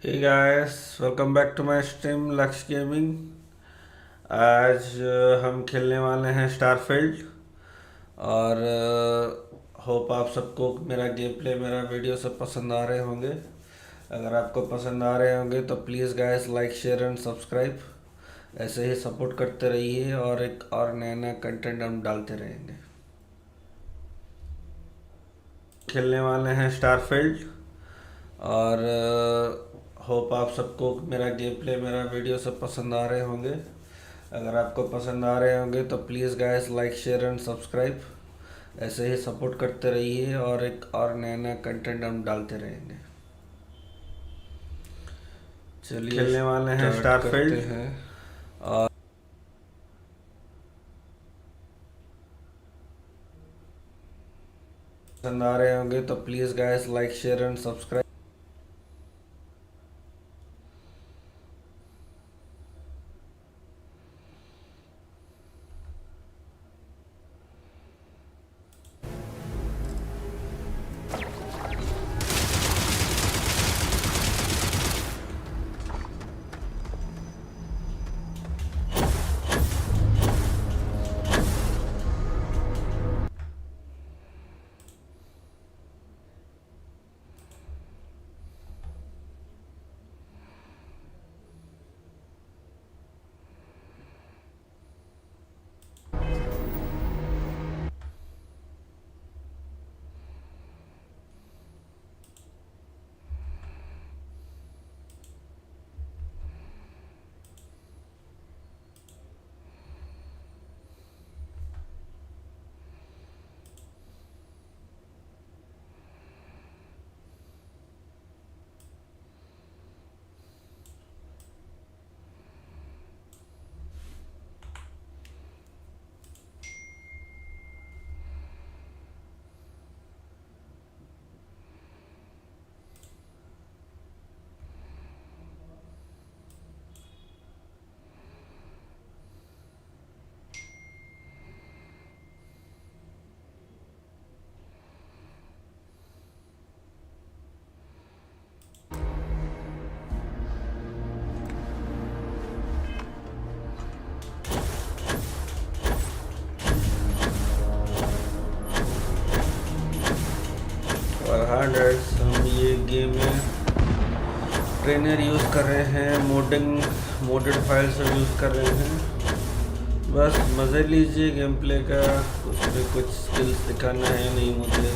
Hey guys, welcome back to my stream लक्ष्य gaming. आज हम खेलने वाले हैं स्टारफील्ड और होप आप सबको मेरा गेम प्ले मेरा वीडियो सब पसंद आ रहे होंगे। अगर आपको पसंद आ रहे होंगे तो please guys like share and subscribe. ऐसे ही सपोर्ट करते रहिए और एक और नया नया कंटेंट हम डालते रहेंगे। खेलने वाले हैं स्टारफील्ड और होप आप सबको मेरा गेम प्ले मेरा वीडियो सब पसंद आ रहे होंगे। अगर आपको पसंद आ रहे होंगे तो please guys like share and subscribe. ऐसे ही सपोर्ट करते रहिए और एक और नया नया कंटेंट हम डालते रहेंगे। चलिए खेलने वाले हैं स्टारफील्ड हैं और पसंद आ रहे होंगे तो please guys like share and subscribe. और हार्डर्स हम ये गेम में ट्रेनर यूज़ कर रहे हैं, मोडेड फाइल सब यूज़ कर रहे हैं। बस मज़े लीजिए गेम प्ले का। उसमें कुछ स्किल्स दिखाना है नहीं मुझे,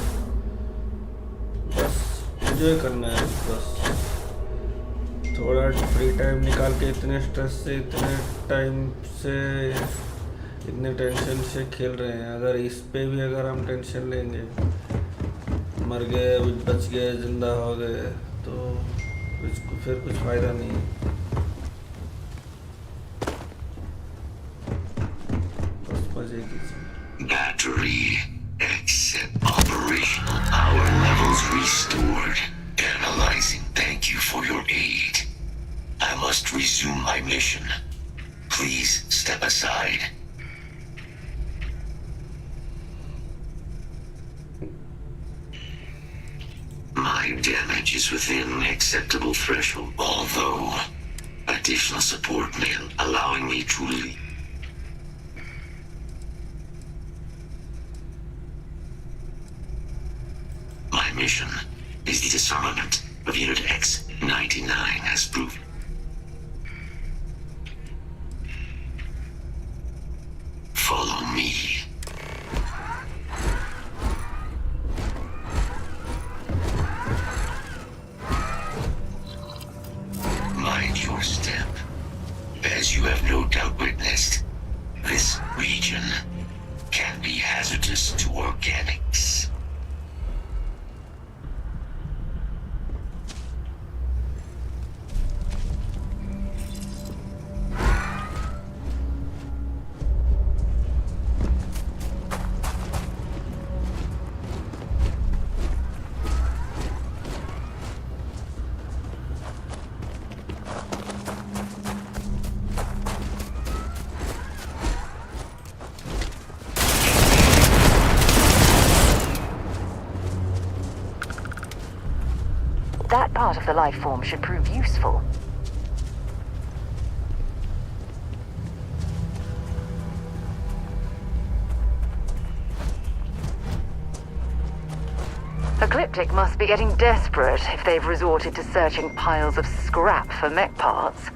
बस एंजॉय करना है। बस थोड़ा फ्री टाइम निकाल के इतने स्ट्रेस से इतने टाइम से इतने टेंशन से खेल रहे हैं। अगर इस पे भी अगर हम टेंशन लेंगे, मर गए बच गए ज़िंदा हो गए तो फिर कुछ फ़ायदा नहीं है। बस मज़े कीजिए। Battery exit operational power levels restored. Analyzing. Thank you for your aid. I must resume my mission. Please step aside. My damage is within acceptable threshold, although additional support may allowing me to leave. My mission is the disarmament of Unit X-99 as proved. Follow me. Mind your step. As you have no doubt witnessed, this region can be hazardous to organics. part of the life form should prove useful. Ecliptic must be getting desperate if they've resorted to searching piles of scrap for mech parts.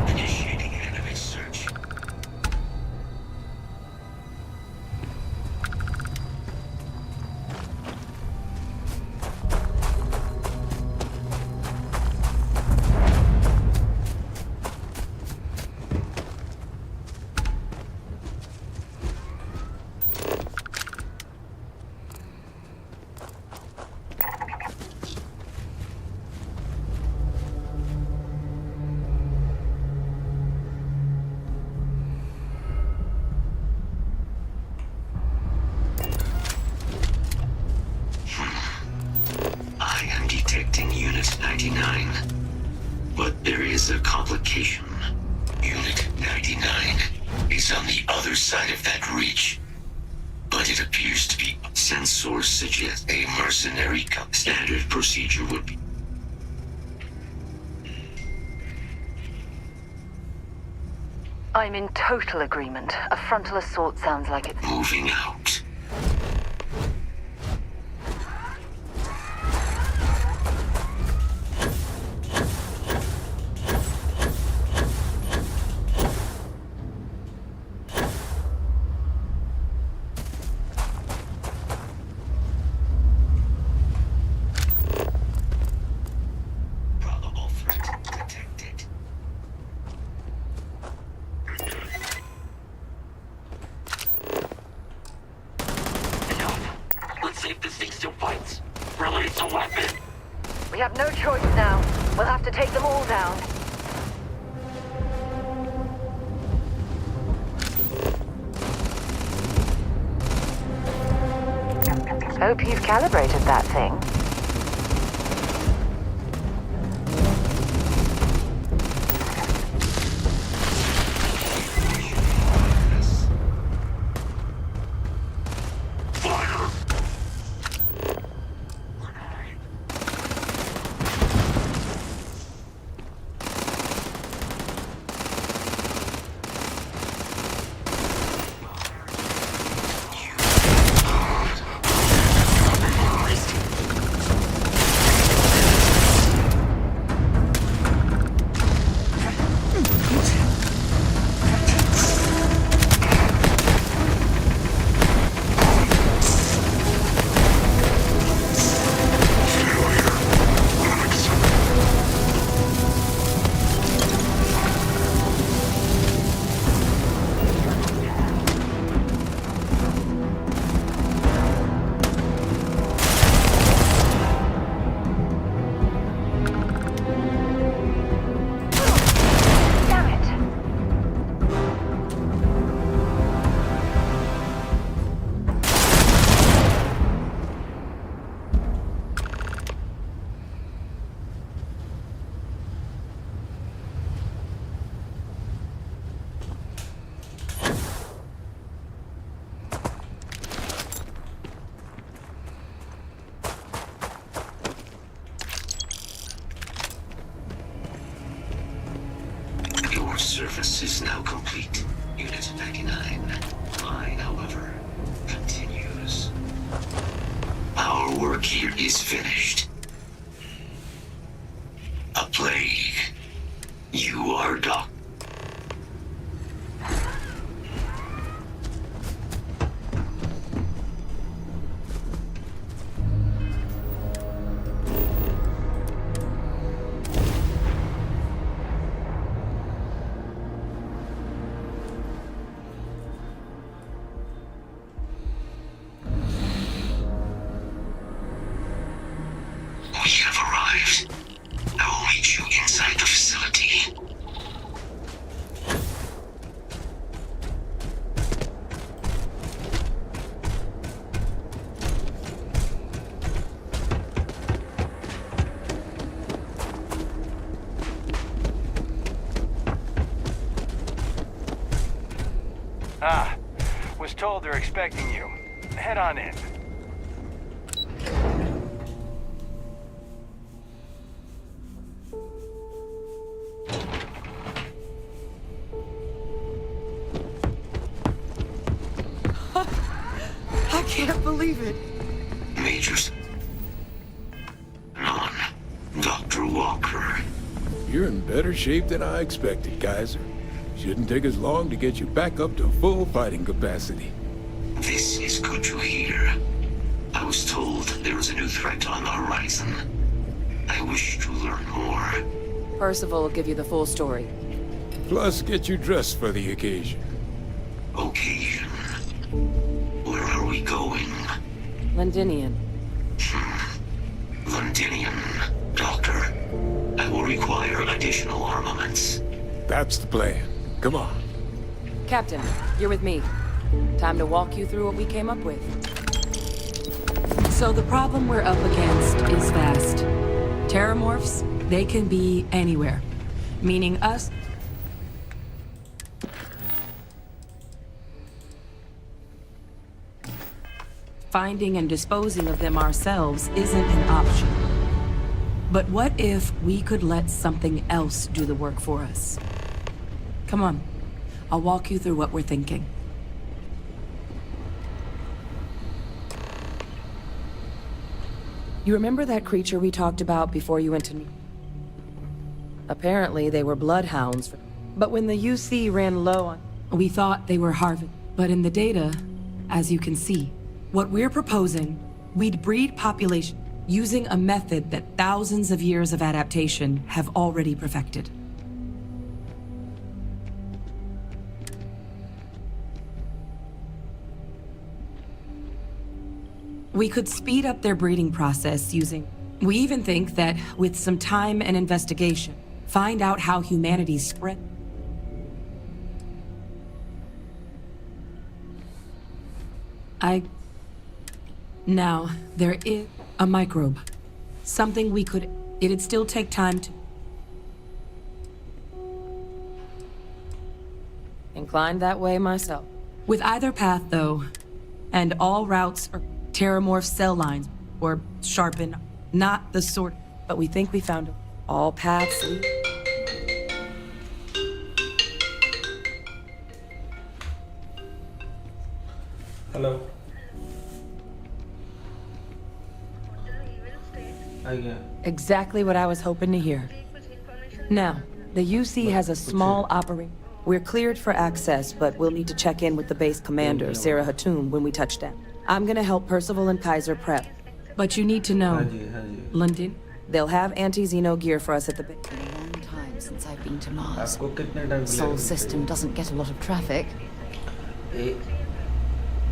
Initiating enemy search. I am detecting Unit 99. But there is a complication. Unit 99 is on the other side of that reach. But it appears to be sensors suggest a mercenary standard procedure would be I'm in total agreement. A frontal assault sounds like it's... moving out. Probable threat detected. Enough. Let's see if this thing still fights. Release a weapon. We have no choice now. We'll have to take them all down. Hope you've calibrated that thing. Fire. Damn it! Your service is now complete. Unit 99. Mine, however, continues. Our work here is finished. A plague. You are Doc. We have arrived. I will meet you inside the facility. Ah, was told they're expecting you. Head on in. I can't believe it. Majors. Non. Dr. Walker. You're in better shape than I expected, Kaiser. Shouldn't take us long to get you back up to full fighting capacity. This is good to hear. I was told there was a new threat on the horizon. I wish to learn more. Percival will give you the full story. Plus, get you dressed for the occasion. Occasion. Where are we going? Londinian. Londinian. Doctor, I will require additional armaments. That's the plan. Come on. Captain, you're with me. Time to walk you through what we came up with. So the problem we're up against is vast. Terramorphs, they can be anywhere. Meaning us. Finding and disposing of them ourselves isn't an option. But what if we could let something else do the work for us? Come on. I'll walk you through what we're thinking. You remember that creature we talked about before you went to... Apparently, they were bloodhounds. But when the UC ran low on... We thought they were Harvard. But in the data, as you can see, what we're proposing, we'd breed population using a method that thousands of years of adaptation have already perfected. We could speed up their breeding process using... We even think that, with some time and investigation, find out how humanity spread... Now, there is a microbe. Something we could... It'd still take time to... Inclined that way myself. With either path, though, and all routes are terramorph cell lines, or sharpen, not the sort... But we think we found it. All paths lead... Hello. Yeah. Exactly what I was hoping to hear. Now, the UC has a small operation. We're cleared for access, but we'll need to check in with the base commander, Sarah Hatoum, when we touch down. I'm gonna help Percival and Kaiser prep. But you need to know, London... They'll have anti-Xeno gear for us at the base. Been a long time since I've been to Mars. आपको कितने time Sol system doesn't get a lot of traffic.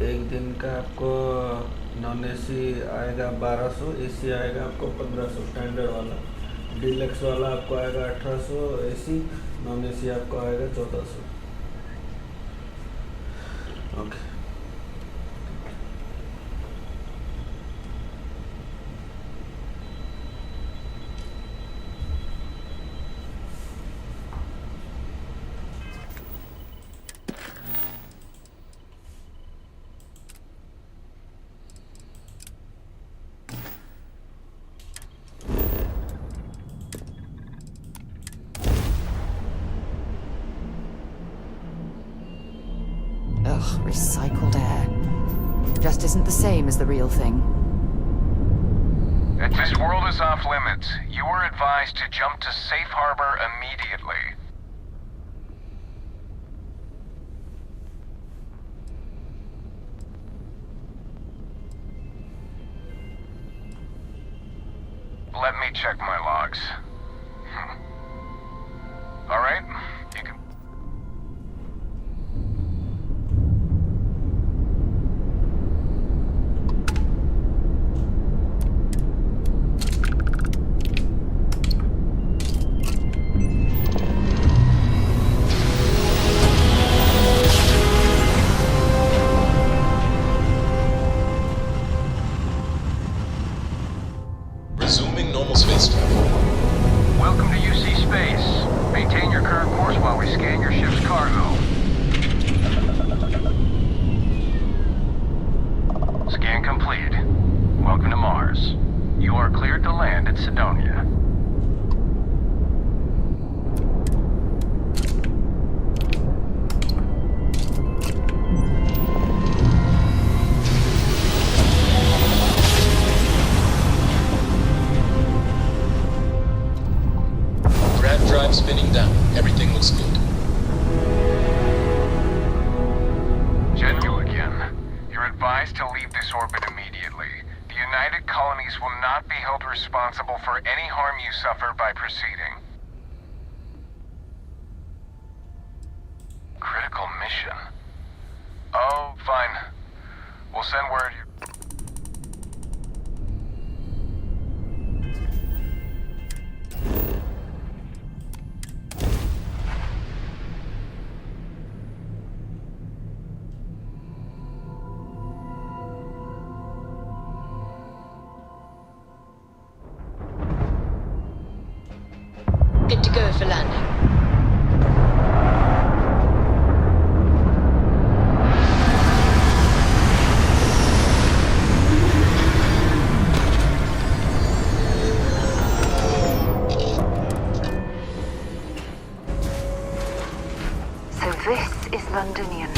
एक दिन का आपको non AC आएगा 1200, AC आएगा आपको 1500 standard वाला, डीलक्स वाला आपको आएगा 1800 एसी, नॉन एसी आपको आएगा 1400. Okay. Ugh, recycled air. Just isn't the same as the real thing. This world is off limits. You were advised to jump to safe harbor immediately. Let me check my logs. All right, you can... Resuming normal space travel. Welcome to UC Space. Maintain your current course while we scan your ship's cargo. looks good. You again. You're advised to leave this orbit immediately. The United Colonies will not be held responsible for any harm you suffer by proceeding. Critical mission? Oh, fine. We'll send word. Good to go for landing. So this is Londonian.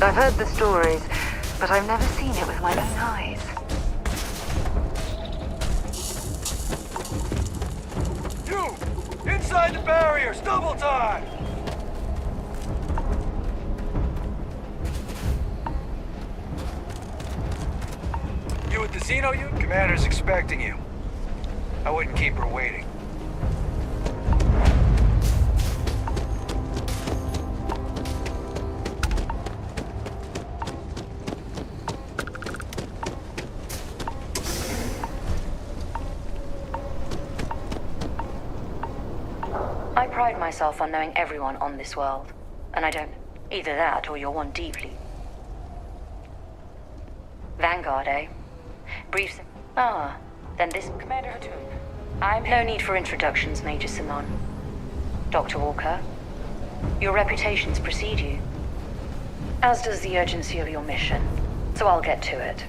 I've heard the stories, but I've never seen it with my own eyes. You! Inside the barriers! Double time! You at the Xeno unit? Commander's expecting you. I wouldn't keep her waiting. I pride myself on knowing everyone on this world, and I don't. Either that or you're one deeply. Vanguard, eh? Briefs. Ah, then this. Commander Hatum. I'm. No need for introductions, Major Simon. Dr. Walker, your reputations precede you, as does the urgency of your mission, so I'll get to it.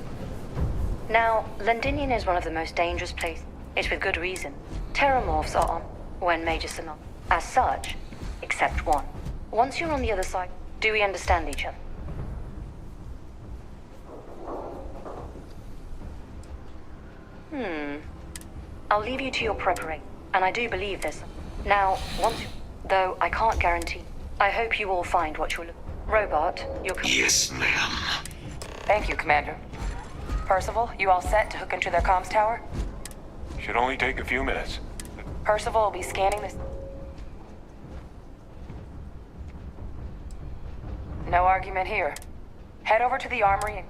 Now, Londinian is one of the most dangerous places. It's with good reason. Terramorphs are on when Major Simon. As such, except one. Once you're on the other side, do we understand each other? I'll leave you to your preparation, and I do believe this. Now, though I can't guarantee, I hope you all find what you're looking for. Robot, you're Yes, ma'am. Thank you, Commander. Percival, you all set to hook into their comms tower? Should only take a few minutes. Percival will be scanning this. No argument here. Head over to the armory and...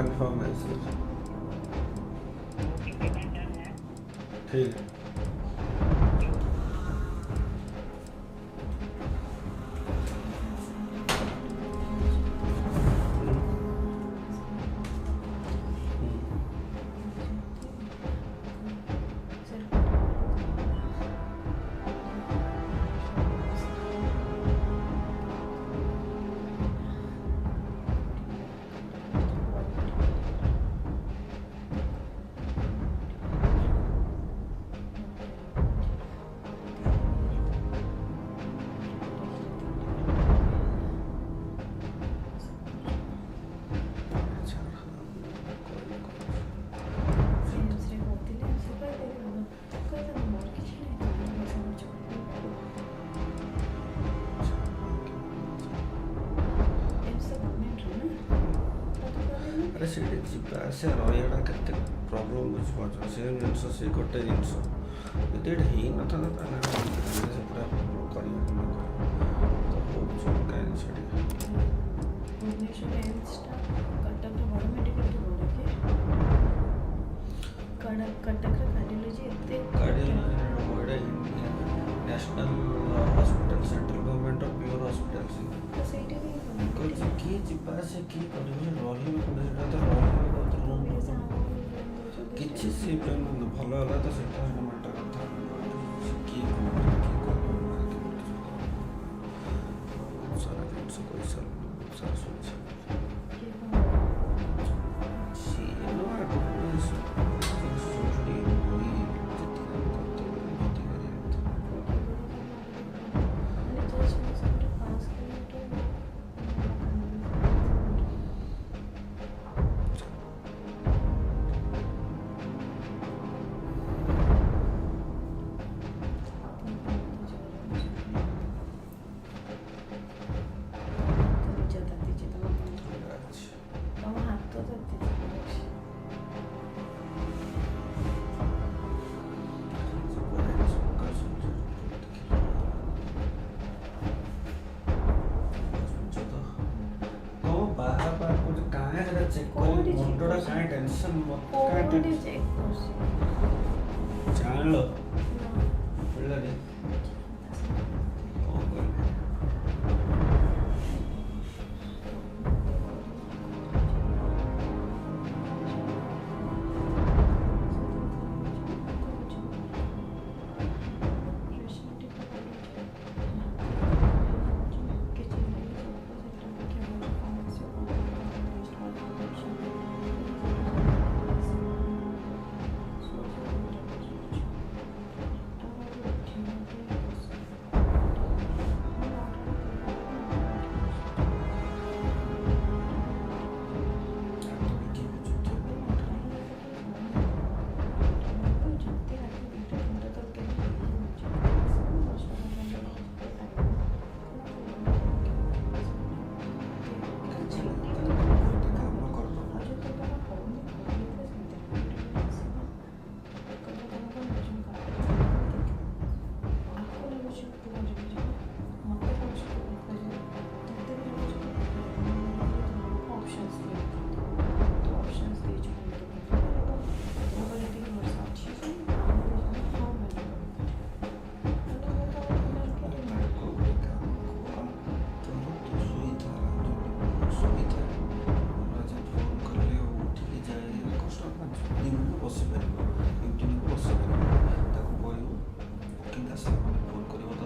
confirm है sir. ठीक है। अरे सीढ़ी जीपा से रहा केते problem बुझ से जिनस से गोटे जिनस यदि ही न था से पूरा करिया न तो बहुत कहीं छड़ी भुवनेश्वर एम्सटा कटक बड़ मेडिकल बोल के कटक कार्डियोलॉजी एते कार्डियोलॉजी बड़ा national hospital central government of pure hospital तो सेठी भी कुछ की जीपा से की करियो रही कोडे तो रही किछि से भल होला तो सेटा मैटर कथा की सारा दिन से कोई सारा सोच सी नो आ सोचड़ी हुई जितना करते होती चेक कर मुंडोड़ा काहे टेंशन मत काहे चेक कर जान लो बोला दे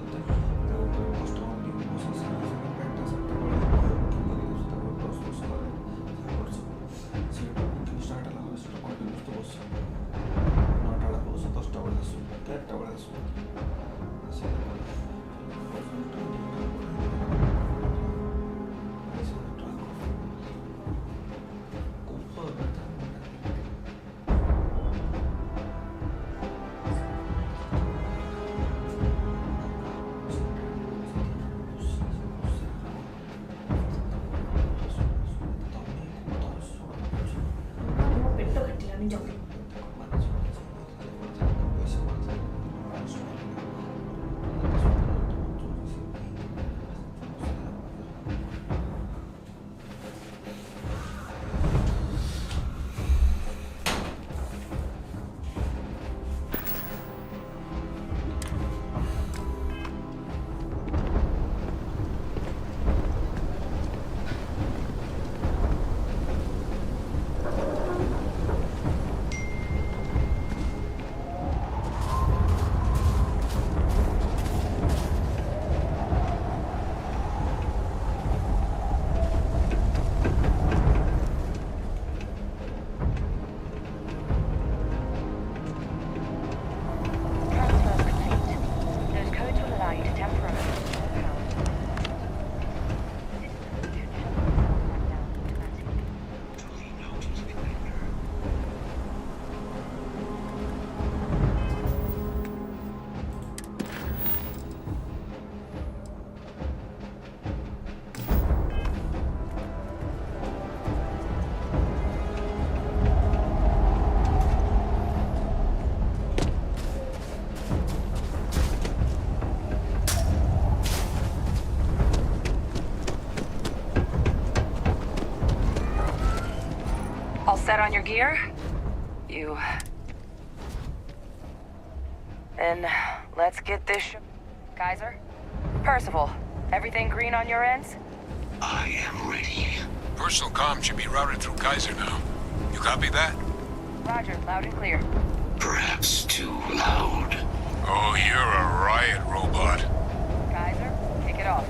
बस set on your gear? You... Then, let's get this Kaiser? Percival, everything green on your ends? I am ready. Personal comm should be routed through Kaiser now. You copy that? Roger, loud and clear. Perhaps too loud. Oh, you're a riot robot. Kaiser, kick it off.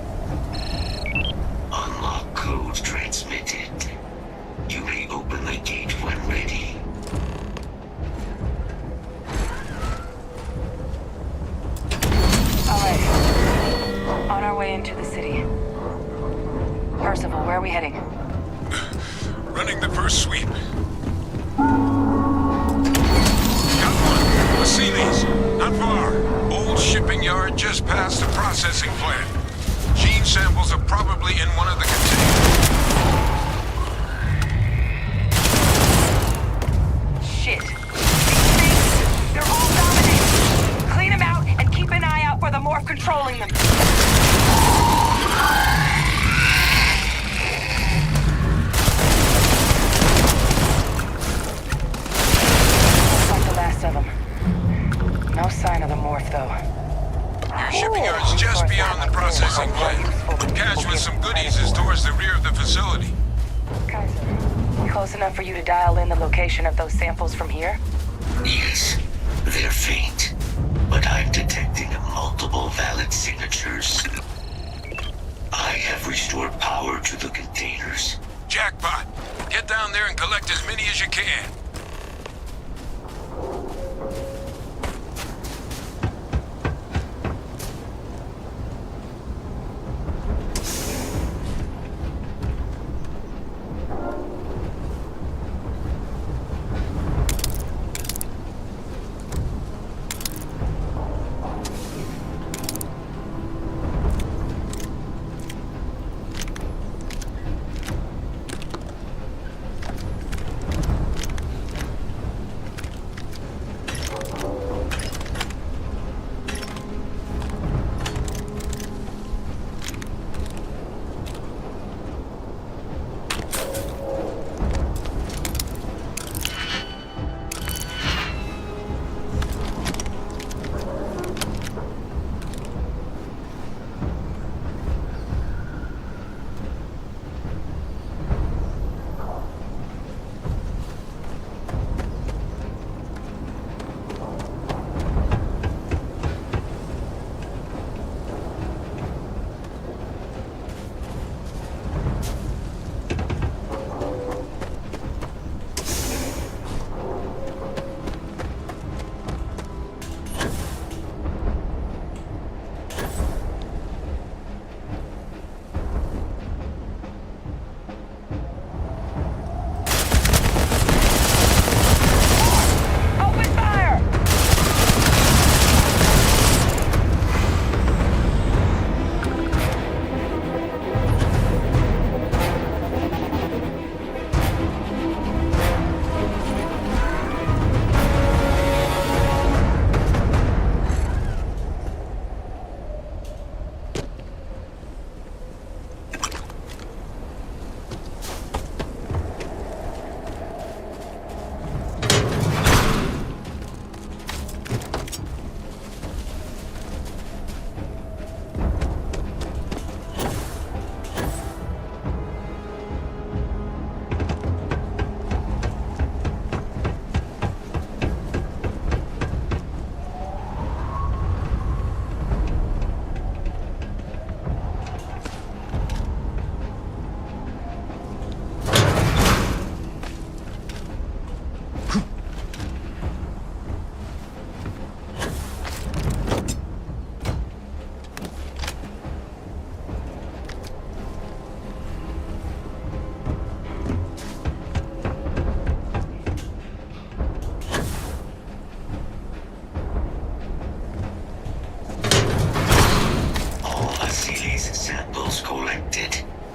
Unlock code transmitted. You may open the gate when ready. All right. On our way into the city. Percival, where are we heading? Running the first sweep. Got one. Vasilis. Not far. Old shipping yard just past the processing plant. Gene samples are probably in one of the containers. Shit. These things, they're all dominated. Clean them out and keep an eye out for the morph controlling them. Looks like the last of them. No sign of the morph, though. Your shipping yard's just beyond the processing plant. Cache with some goodies is towards the rear of the facility. Kaiser, close enough for you to dial in the location of those samples from here? Yes, they're faint, but I'm detecting multiple valid signatures. I have restored power to the containers. Jackpot. Get down there and collect as many as you can.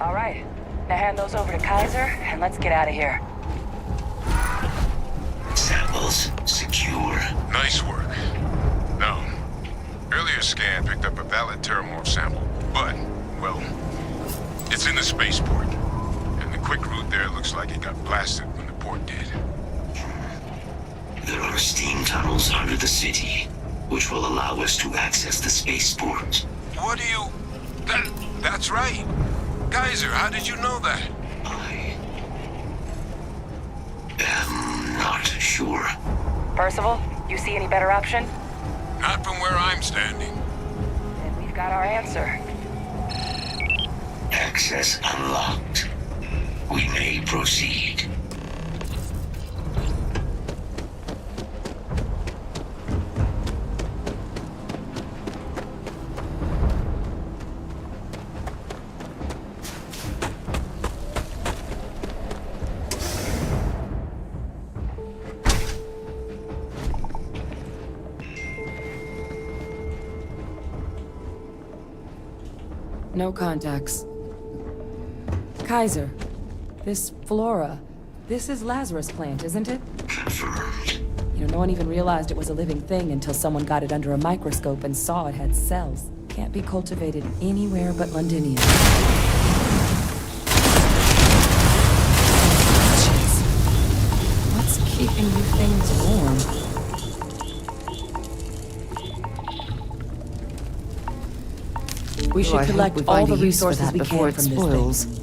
All right. Now hand those over to Kaiser, and let's get out of here. Samples secure. Nice work. No. Earlier scan picked up a valid terramorph sample, but, well, it's in the spaceport. And the quick route there looks like it got blasted when the spaceport did. There are steam tunnels under the city, which will allow us to access the spaceport. What do you... That's right. Kaiser, how did you know that? I am not sure. Percival, you see any better option? Not from where I'm standing. Then we've got our answer. Access unlocked. We may proceed. No contacts. Kaiser, this flora, this is Lazarus plant, isn't it? Confirmed. You know, no one even realized it was a living thing until someone got it under a microscope and saw it had cells. Can't be cultivated anywhere but Londinium. Jeez. What's keeping you things warm? We should collect all the resources we can from this thing.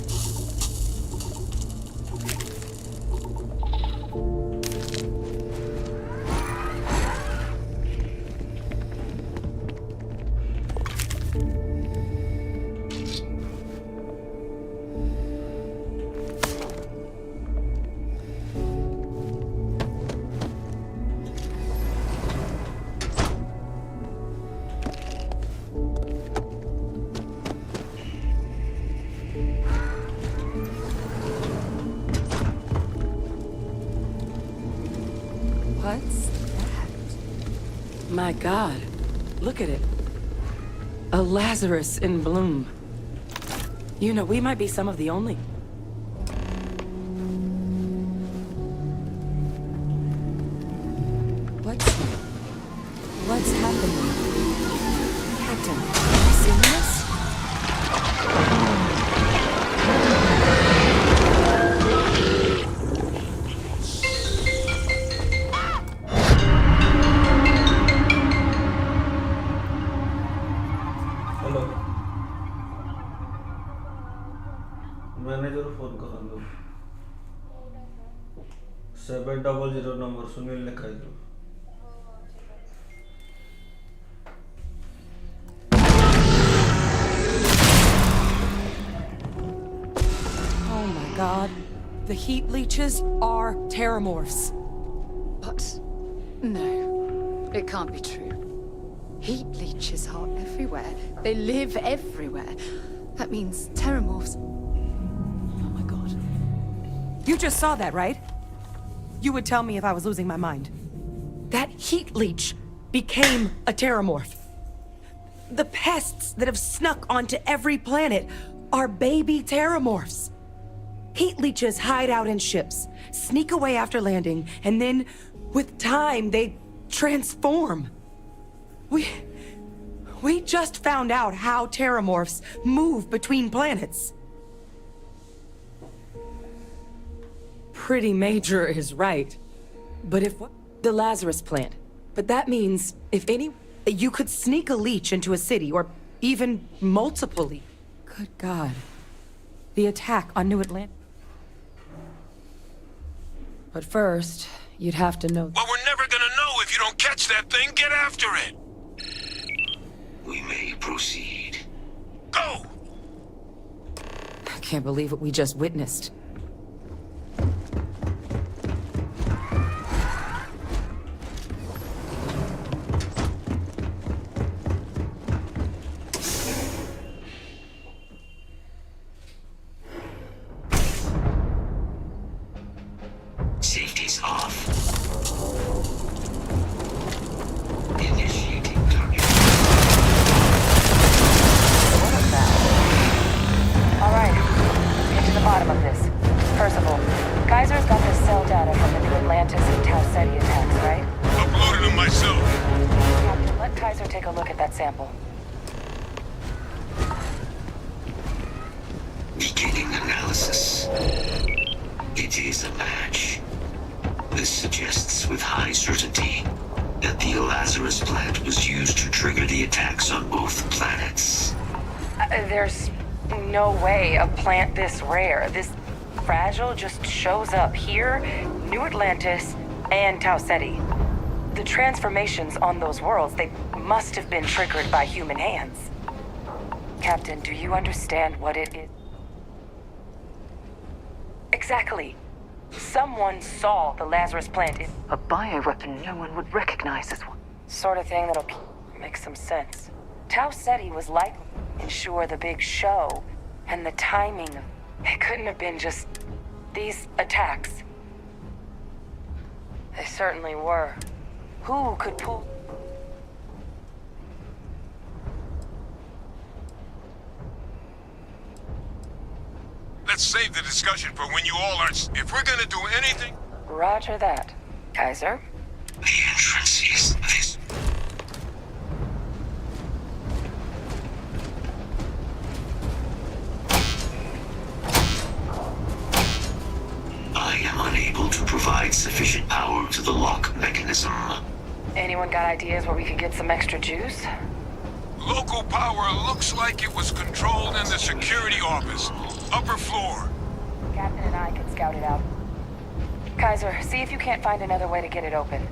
What's that? My God, look at it. A Lazarus in bloom. You know, we might be some of the only. What's happening? Captain, have you seen this? Manager phone कर लो 700 number Sunil लिखाई दो Oh my God, the heat leeches are terramorphs. But no, it can't be true. Heat leeches are everywhere. They live everywhere. That means terramorphs. You just saw that, right? You would tell me if I was losing my mind. That heat leech became a terramorph. The pests that have snuck onto every planet are baby terramorphs. Heat leeches hide out in ships, sneak away after landing, and then, with time, they transform. We just found out how terramorphs move between planets. Pretty major is right. But if the Lazarus plant. But that means if you could sneak a leech into a city or even multiple. Good God. The attack on New Atlantis. But first, you'd have to know. Well, we're never gonna know if you don't catch that thing. Get after it. We may proceed. Go! I can't believe what we just witnessed. Safety's off. Initiating target. All right, get to the bottom of this. attacks on both planets. There's no way a plant this rare, this fragile, just shows up here, New Atlantis, and Tau Ceti. The transformations on those worlds, they must have been triggered by human hands. Captain, do you understand what it is? Exactly. Someone saw the Lazarus plant. A bioweapon no one would recognize as one. Sort of thing that'll make some sense. Tau Ceti was likely to ensure the big show, and the timing. It couldn't have been just these attacks. They certainly were. Who could pull... Let's save the discussion for when you all are... If we're gonna do anything... Roger that. Kaiser? The entrance is this. I am unable to provide sufficient power to the lock mechanism. Anyone got ideas where we could get some extra juice? Local power looks like it was controlled in the security office. Upper floor. Captain and I can scout it out. Kaiser, see if you can't find another way to get it open.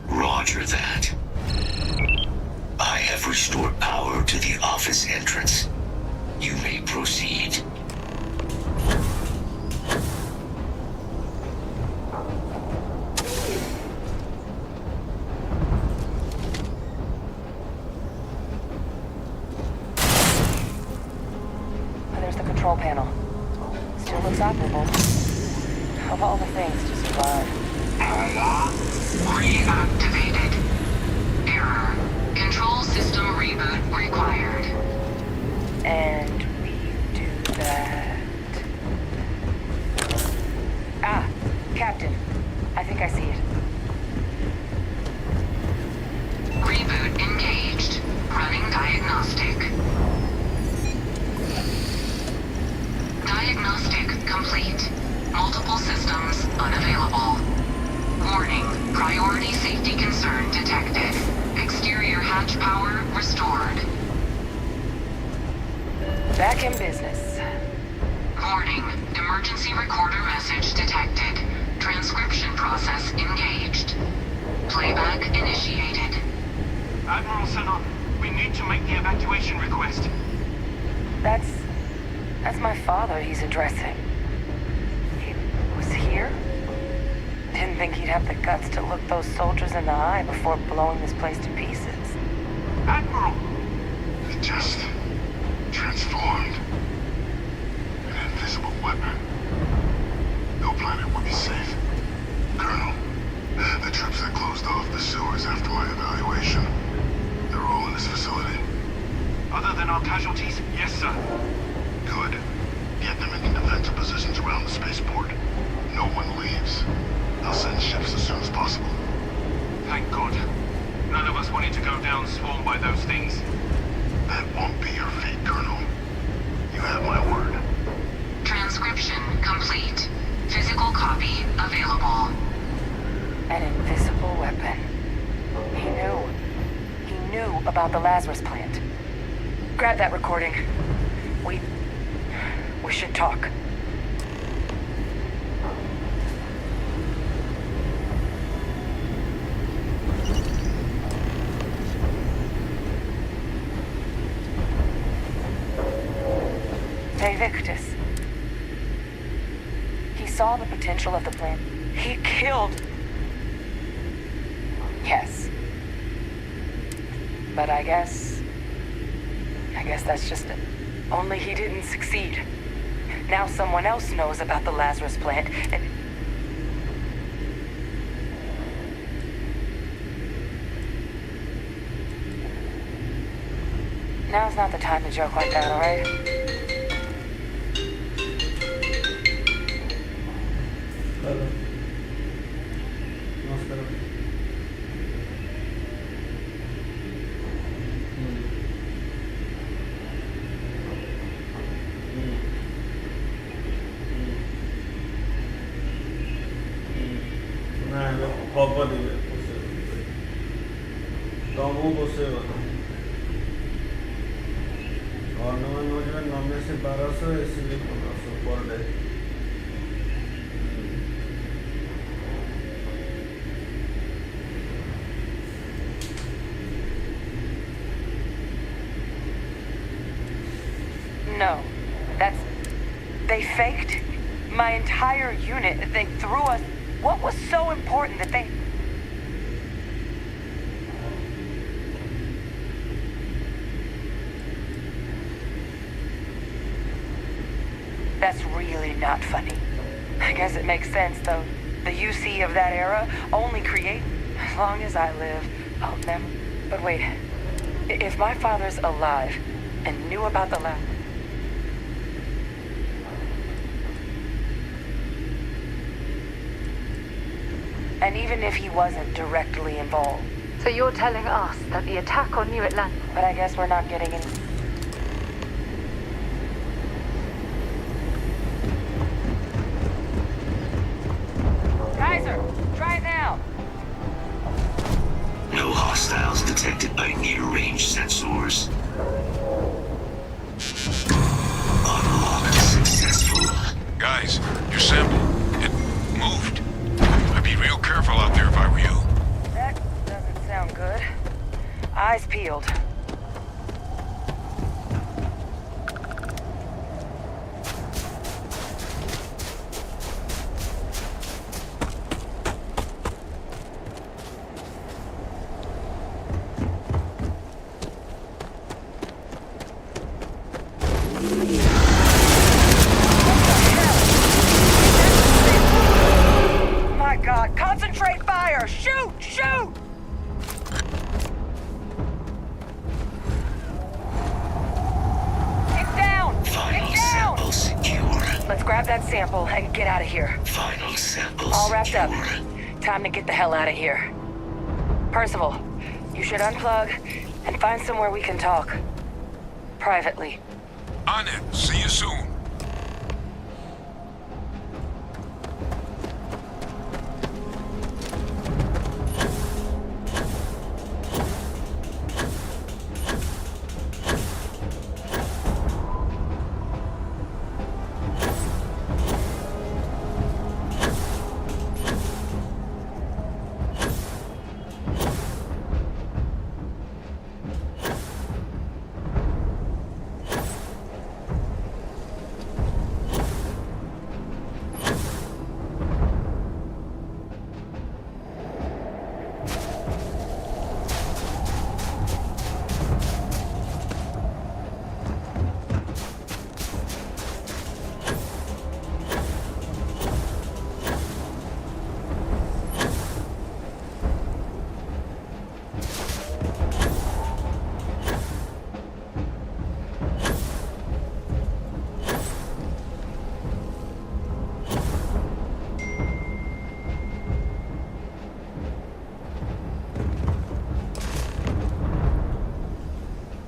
Roger that. I have restored power to the office entrance. You may proceed. There's the control panel. Still looks operable. Of all the things to survive. Reactivated. Error. Control system reboot required. And we do that... Ah, Captain. I think I see it. Reboot engaged. Running diagnostic. Diagnostic complete. Multiple systems unavailable. Warning, priority safety concern detected. Exterior hatch power restored. Back in business. Warning, emergency recorder message detected. Transcription process engaged. Playback initiated. Admiral Sinon, we need to make the evacuation request. That's my father he's addressing. He was here? Didn't think he'd have the guts to look those soldiers in the eye before blowing this place to pieces. Admiral! It just transformed. An invisible weapon. No planet would be safe. Colonel, the troops that closed off the sewers after my evaluation, they're all in this facility. Other than our casualties, yes, sir. Good. Get them into defensive positions around the spaceport. No one leaves. I'll send ships as soon as possible. Thank God. None of us wanted to go down swarmed by those things. That won't be your fate, Colonel. You have my word. Transcription complete. Physical copy available. An invisible weapon. He knew. He knew about the Lazarus plant. Grab that recording. We should talk. Victus. He saw the potential of the plant. He killed. Yes. But I guess that's just it. Only he didn't succeed. Now someone else knows about the Lazarus plant, and... Now's not the time to joke like that, all right? Hello. Namaskaram. Não, Copa de você. Tomou você, mano. और non veg में 9 से 1200, इसीलिए 1500 per day. No, that's... They faked my entire unit. They threw us... What was so important that they... That's really not funny. I guess it makes sense, though. The UC of that era only create... As long as I live, I'll never... But wait. If my father's alive and knew about the lab... And even if he wasn't directly involved. So you're telling us that the attack on New Atlantis... But I guess we're not getting in... Kaiser, try it now. No hostiles detected by near-range sensors. Unlock successful. Guys, your sample, it moved. I'd be real careful out there if I were you. That doesn't sound good. Eyes peeled. My God, concentrate fire! Shoot! Shoot! It's down! Final It's down! sample secured. Let's grab that sample and get out of here. Final sample All wrapped secured. up. Time to get the hell out of here. Percival, you should unplug and find somewhere we can talk. Privately. On it. See you soon.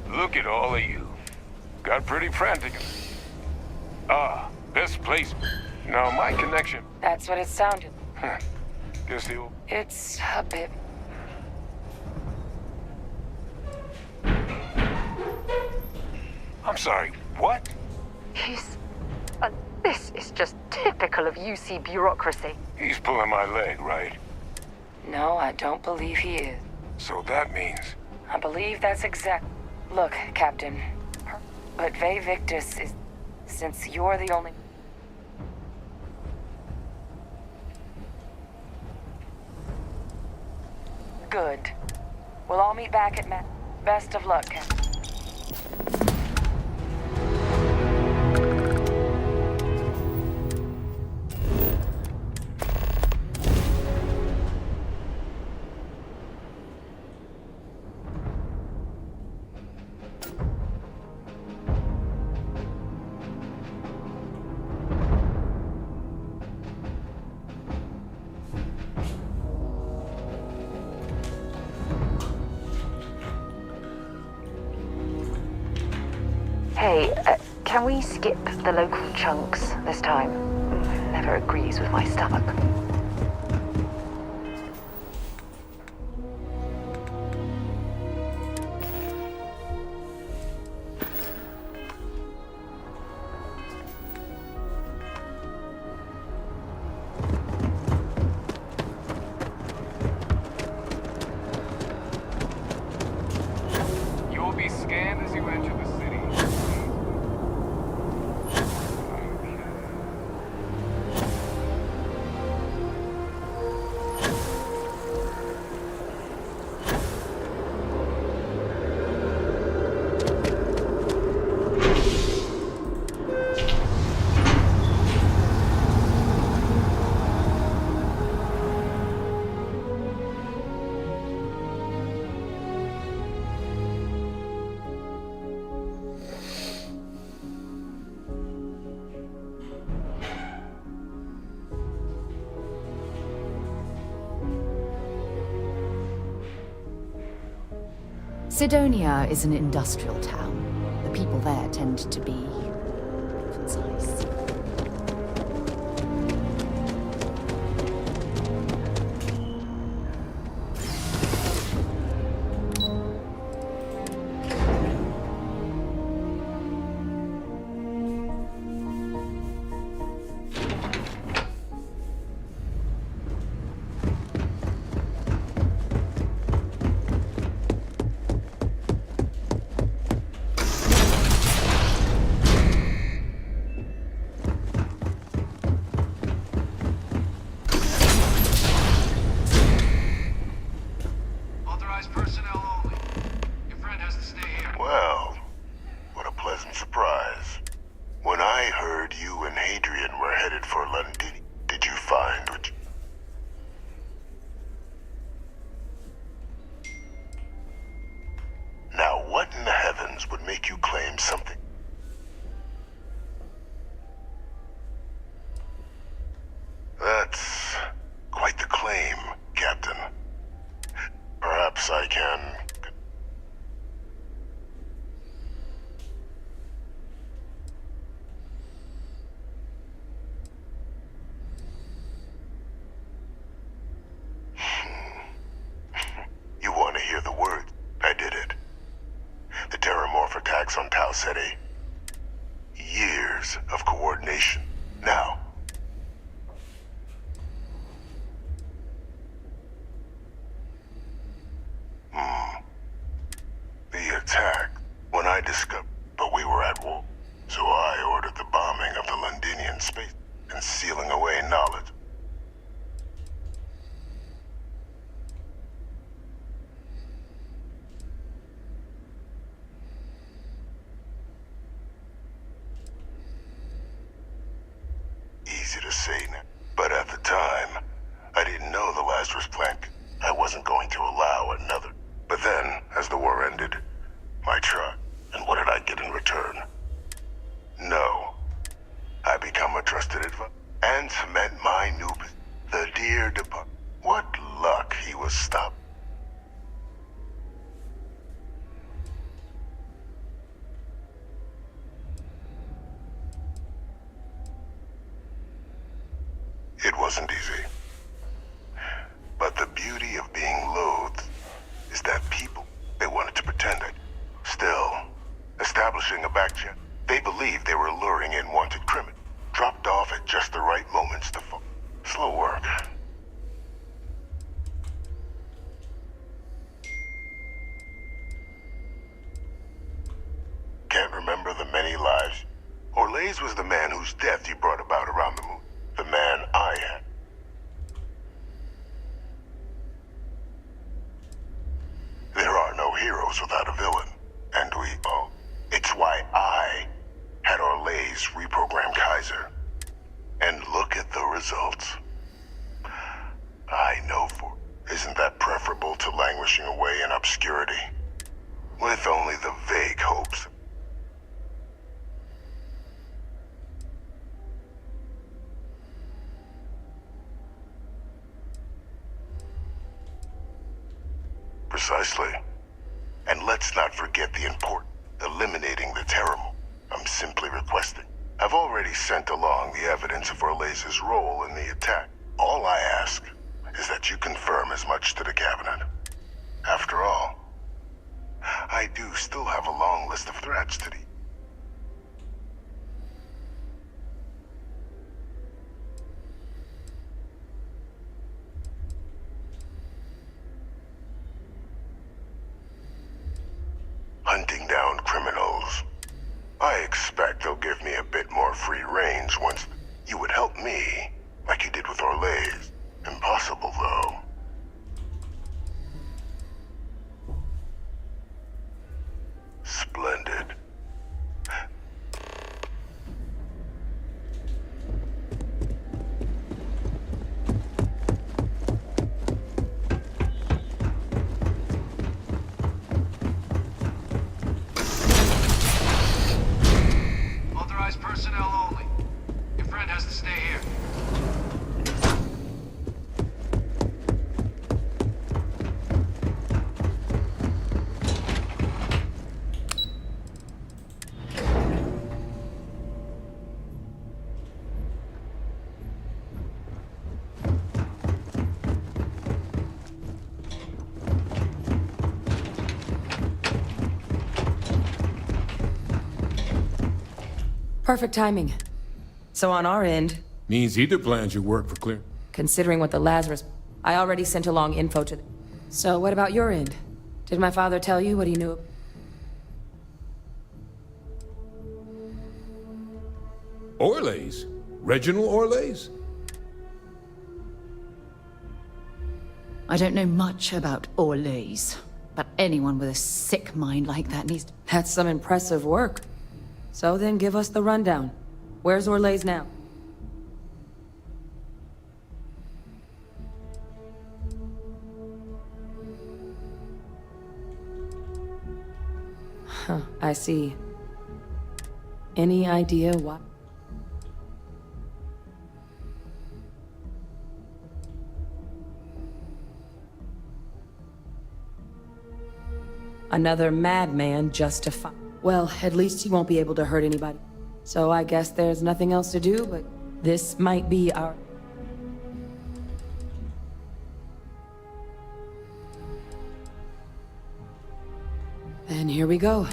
Look at all of you. Got pretty frantic. Ah, best place. Now my connection. That's what it sounded. Guess the old... It's a bit... I'm sorry, what? He's... this is just typical of UC bureaucracy. He's pulling my leg, right? No, I don't believe he is. So that means... I believe that's exact... Look, Captain. But Ve Victus is... Since you're the only... Good. We'll all meet back at Best of luck, Captain. Hey, can we skip the local chunks this time? Never agrees with my stomach. Sidonia is an industrial town. The people there tend to be concise. Authorized personnel only. Your friend has to stay here. Well, what a pleasant surprise. When I heard you and Hadrian were headed for London, did you find what you... Now, what in the heavens would make you claim something? That's quite the claim, Captain. Perhaps I can... You want to hear the words? I did it. The Terramorph attacks on Tau Ceti. Years of coordination. Now, the attack, when I discovered, but we were at war. So I ordered the bombing of the Londinian space and sealing away knowledge. Easy to say now, but at the time, I didn't know the Lazarus plant. I wasn't going to allow another. But then, as the war ended, my trust. And what did I get in return? No. I become a trusted advisor and cement my new the dear departed. What luck he was stopped. It wasn't easy. But the beauty of being loathed is that people, they wanted to pretend it. Still, establishing a backchat, they believed they were luring in wanted criminals. Dropped off at just the right moments to fall. Slow work. Can't remember the many lives. Orlaise was the man whose death you brought about around the moon. The man I had. There are no heroes without a villain. And we, oh, it's why I had Orlaise reprogram Kaiser. And look at the results. I know for... Isn't that preferable to languishing away in obscurity? With only the vague hopes. Precisely. And let's not forget the important, eliminating the terrible. I'm simply requesting. I've already sent along the evidence of Orlaise's role in the attack. All I ask is that you confirm as much to the cabinet. After all, I do still have a long list of threats to the... Hunting down criminals. I expect they'll give me a bit more free range once you would help me, like you did with Orlaise. Impossible, though. Splendid. Authorized personnel only. Your friend has to stay here. Perfect timing. So on our end, Means either plans your work for clear. considering what the Lazarus... I already sent along info to... So what about your end? Did my father tell you what he knew? Orlays? Reginald Orlays? I don't know much about Orlays, but anyone with a sick mind like that needs to... That's some impressive work. So then give us the rundown. Where's Orlays now? Huh, I see. Any idea why? Another madman just to fight. Well, at least he won't be able to hurt anybody. So I guess there's nothing else to do, but this might be our... And here we go.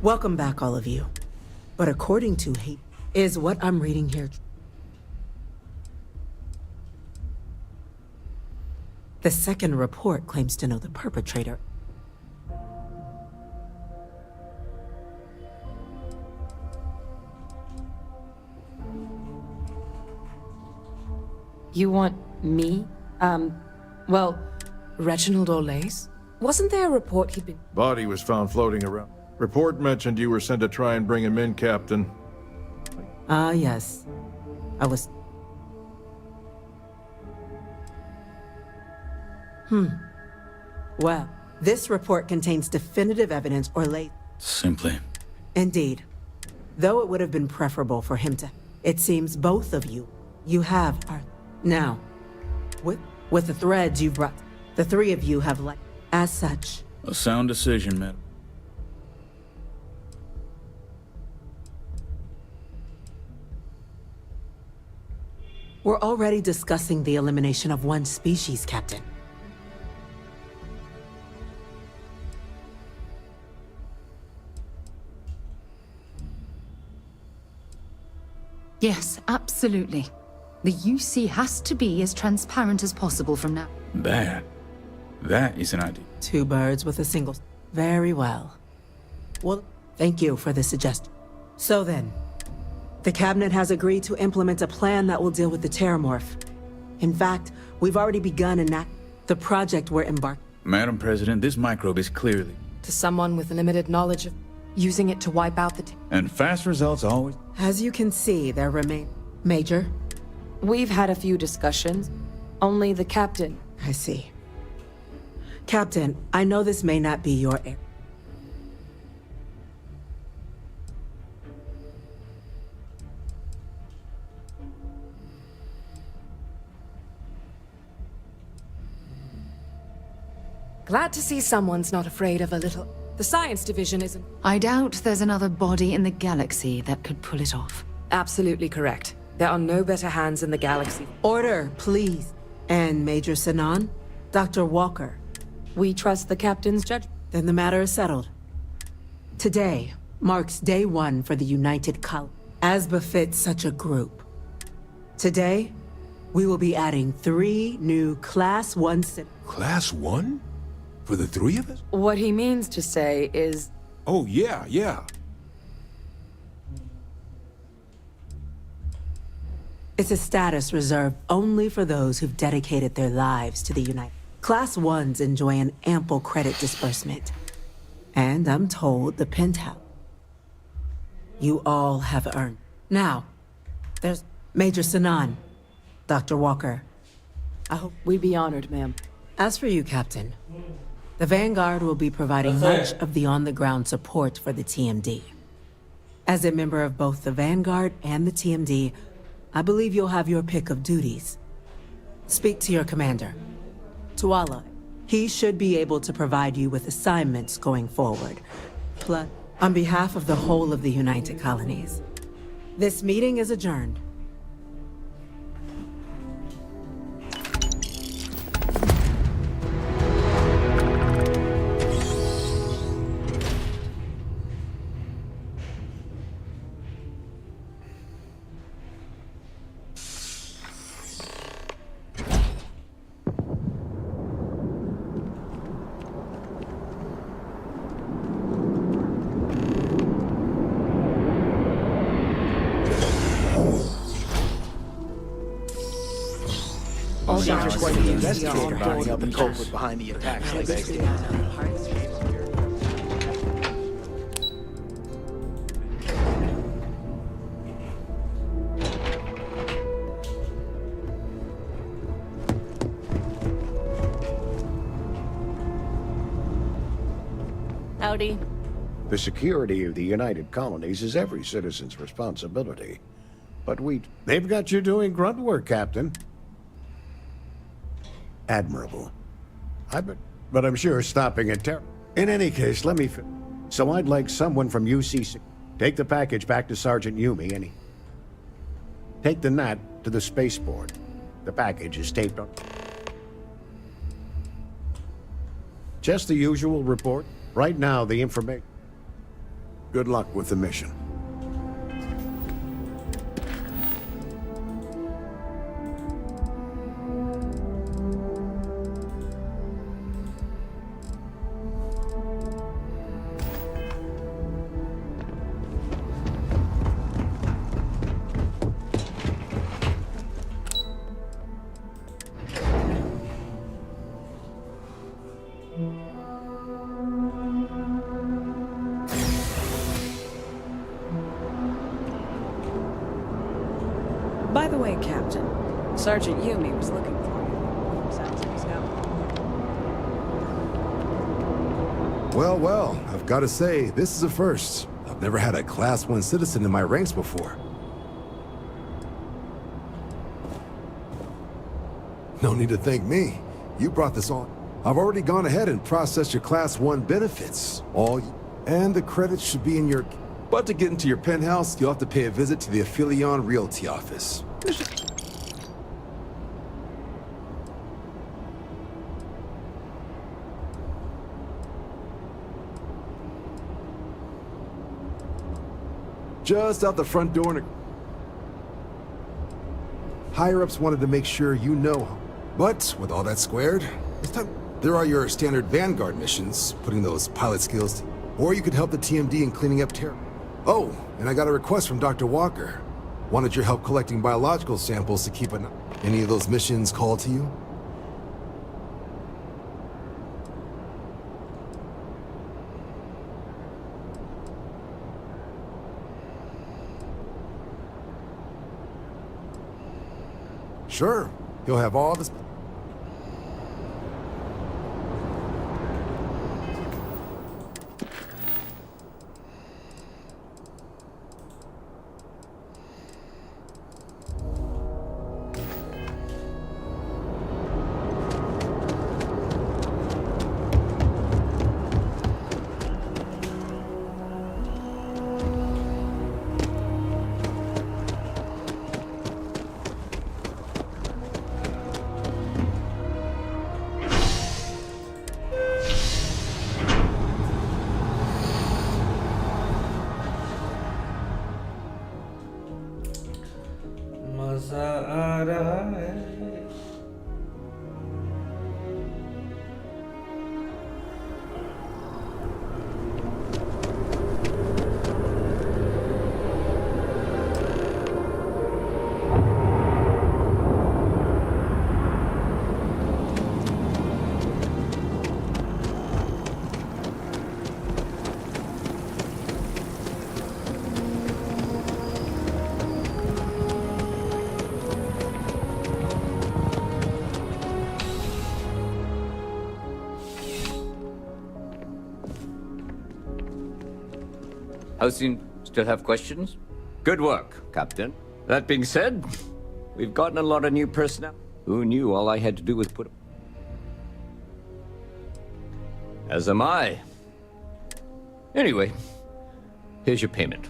Welcome back, all of you. But according to Hate, is what I'm reading here. The second report claims to know the perpetrator. You want me? Well, Reginald Orlays? wasn't there a report he'd been... Body was found floating around. Report mentioned you were sent to try and bring him in, Captain. Ah, yes. I was... Well, this report contains definitive evidence Orlays... Simply. Indeed. Though it would have been preferable for him to... It seems both of you have our... Now, with the threads you've brought, the three of you have left. As such... A sound decision, man. We're already discussing the elimination of one species, Captain. Yes, absolutely. The UC has to be as transparent as possible from now. That is an idea. Two birds with a single... Very well. Well, thank you for the suggestion. So then, the Cabinet has agreed to implement a plan that will deal with the Terramorph. In fact, we've already begun the project we're embarking. Madam President, this microbe is clearly... To someone with limited knowledge of using it to wipe out the... And fast results always... As you can see, there remain... Major? We've had a few discussions. Only the captain... I see. Captain, I know this may not be your area. Glad to see someone's not afraid of a little... The science division isn't... I doubt there's another body in the galaxy that could pull it off. Absolutely correct. There are no better hands in the galaxy. Order, please. And Major Sinan? Dr. Walker. We trust the captain's judgment. Then the matter is settled. Today marks day one for the United Colony, as befits such a group. Today, we will be adding 3 new Class 1 Class 1? For the 3 of us? What he means to say is... Oh, yeah. It's a status reserved only for those who've dedicated their lives to the United. Class 1s enjoy an ample credit disbursement. And I'm told the penthouse you all have earned. Now, there's Major Sinan, Dr. Walker. I hope we'd be honored, ma'am. As for you, Captain, the Vanguard will be providing much of the on-the-ground support for the TMD. As a member of both the Vanguard and the TMD, I believe you'll have your pick of duties. Speak to your commander, Tuala. He should be able to provide you with assignments going forward. Plus, on behalf of the whole of the United Colonies, this meeting is adjourned. All doctors going to investigate and finding out the culprit behind the attacks. Howdy. The security of the United Colonies is every citizen's responsibility. But they've got you doing grunt work, Captain. Admirable. But I'm sure stopping at In any case, let me So I'd like someone from UC. Take the package back to Sergeant Yumi and take the Nat to the spaceport. The package is taped on. Just the usual report. Right now, the information. Good luck with the mission. By the way, Captain, Sergeant Yumi was looking for you. Sounds like he's now. Well, I've got to say, this is a first. I've never had a Class 1 citizen in my ranks before. No need to thank me. You brought this on. I've already gone ahead and processed your Class 1 benefits. And the credits should be in your... But to get into your penthouse, you'll have to pay a visit to the Aphelion Realty office. Just out the front door. Higher-ups wanted to make sure you know. But with all that squared, it's time. There are your standard Vanguard missions, putting those pilot skills, or you could help the TMD in cleaning up terror. Oh, and I got a request from Dr. Walker. Wanted your help collecting biological samples to keep an eye. Any of those missions call to you? Sure. He'll have all this... मजा आ रहा है Housing, still have questions? Good work, Captain. That being said, we've gotten a lot of new personnel. Who knew all I had to do was put... As am I. Anyway, here's your payment.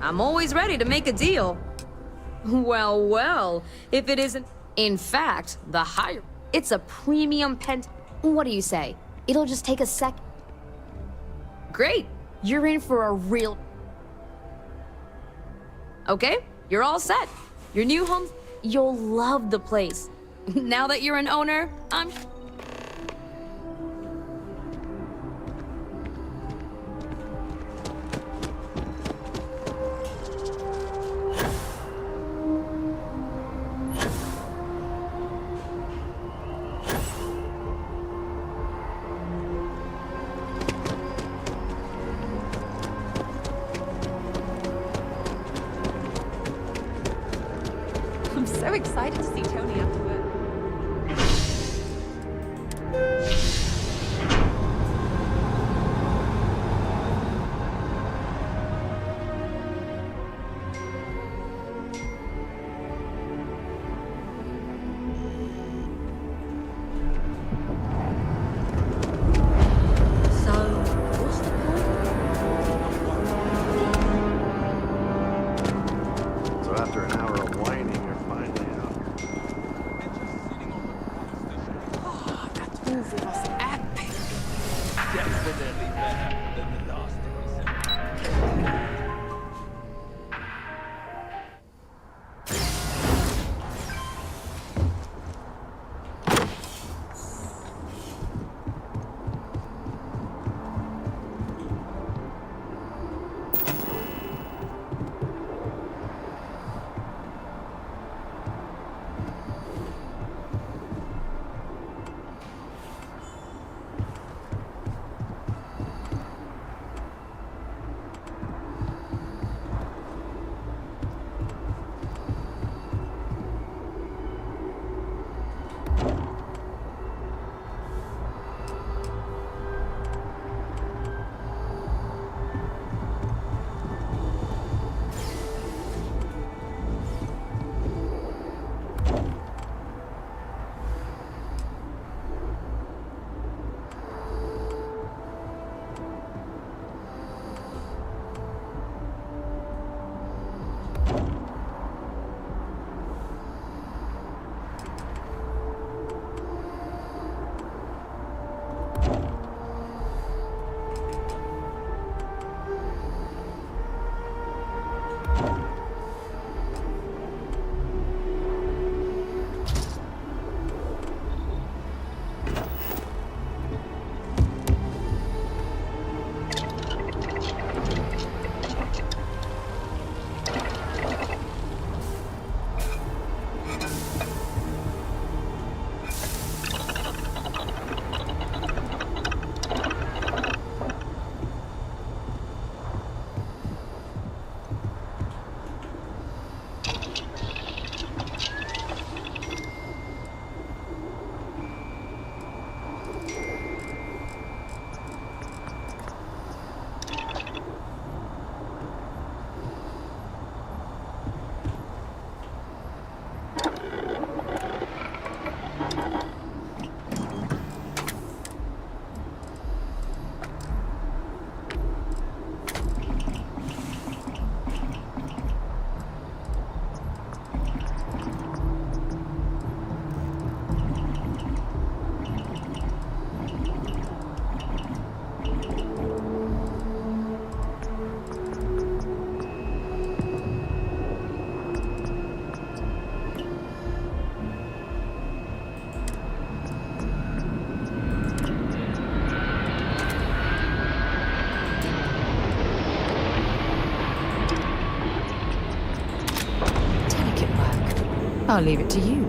I'm always ready to make a deal. Well, well, if it isn't... In fact, the higher... It's a premium pent... What do you say? It'll just take a sec. Great. You're in for a real... Okay, you're all set. Your new home... You'll love the place. Now that you're an owner, I'm... I'm so excited to see Tony after work. So after an hour of whining, you're finally out. That movie was epic. Definitely better than the last I'll leave it to you.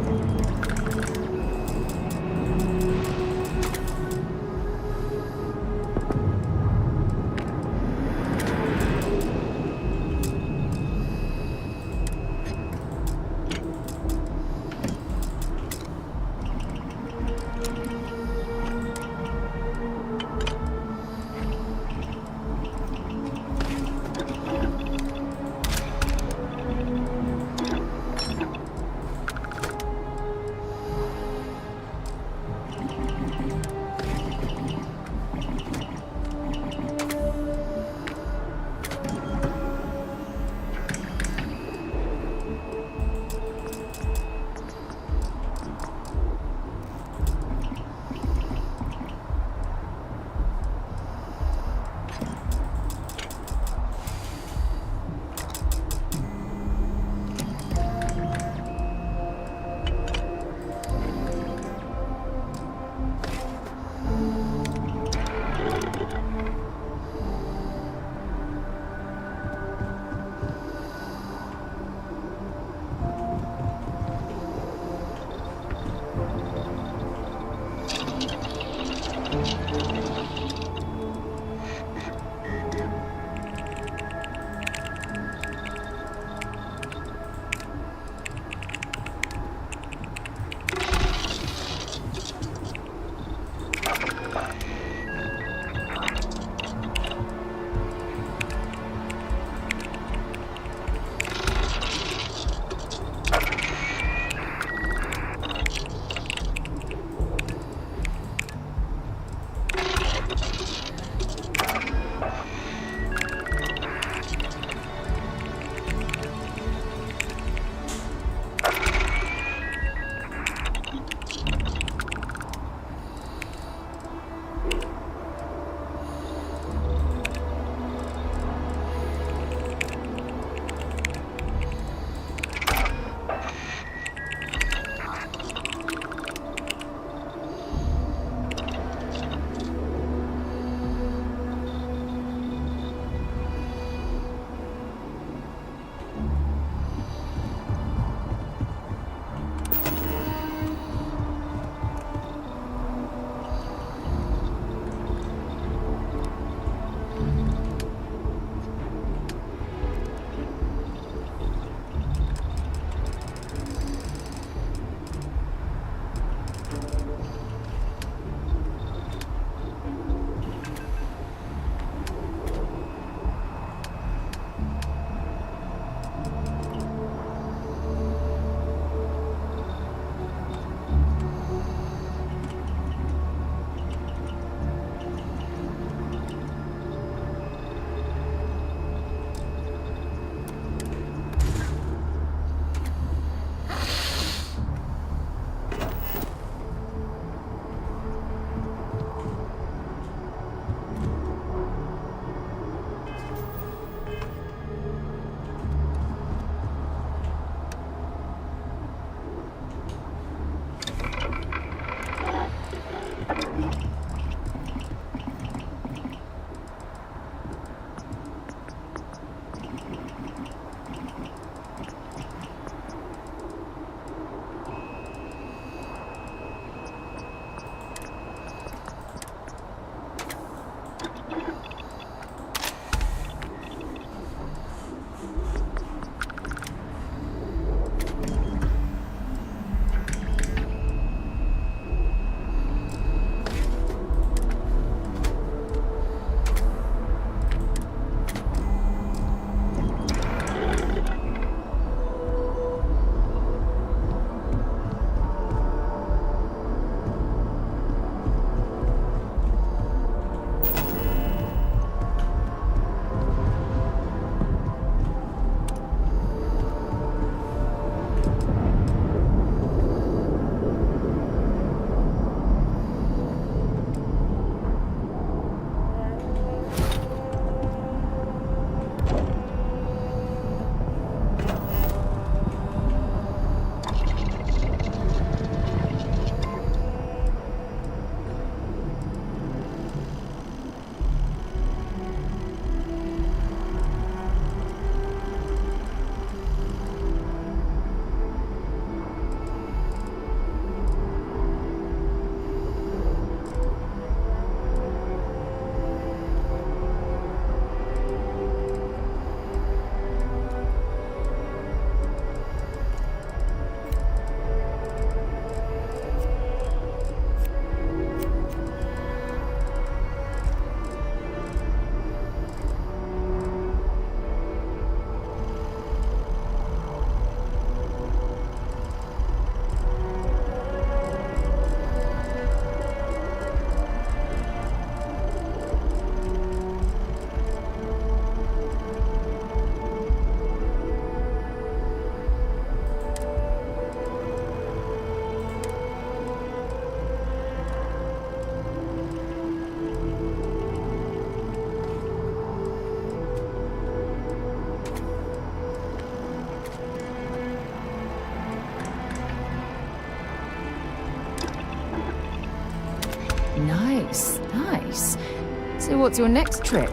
what's your next trick?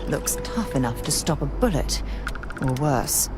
Looks tough enough to stop a bullet, or worse.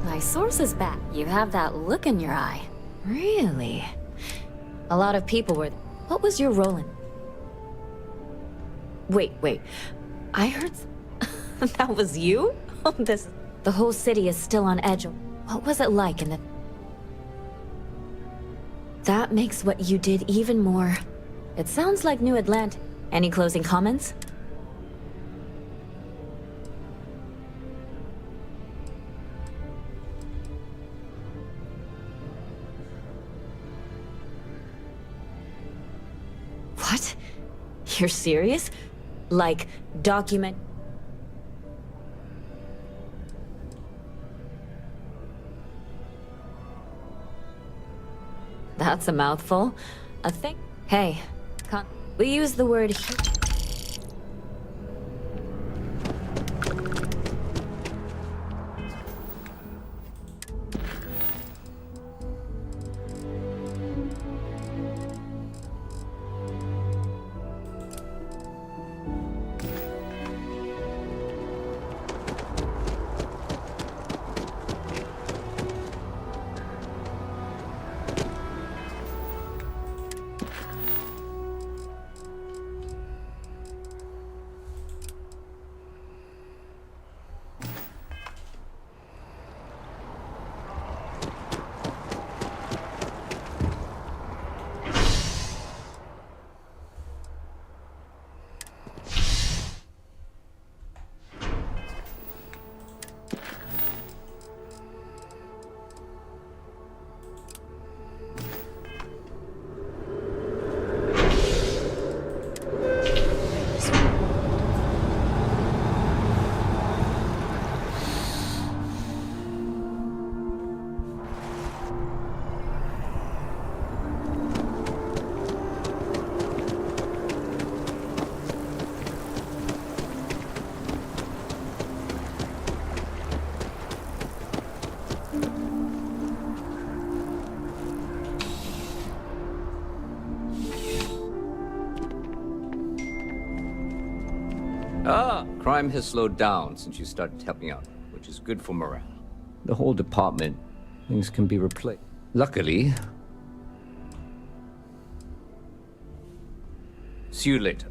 My source is back. You have that look in your eye. Really? A lot of people were... What was your role in... Wait. I heard... That was you? Oh, this... The whole city is still on edge. What was it like in the... That makes what you did even more... It sounds like New Atlantis. Any closing comments? What? You're serious? Like, document... That's a mouthful. A thing... Hey, we use the word... Crime has slowed down since you started helping out, which is good for morale. The whole department, things can be replaced. Luckily... See you later.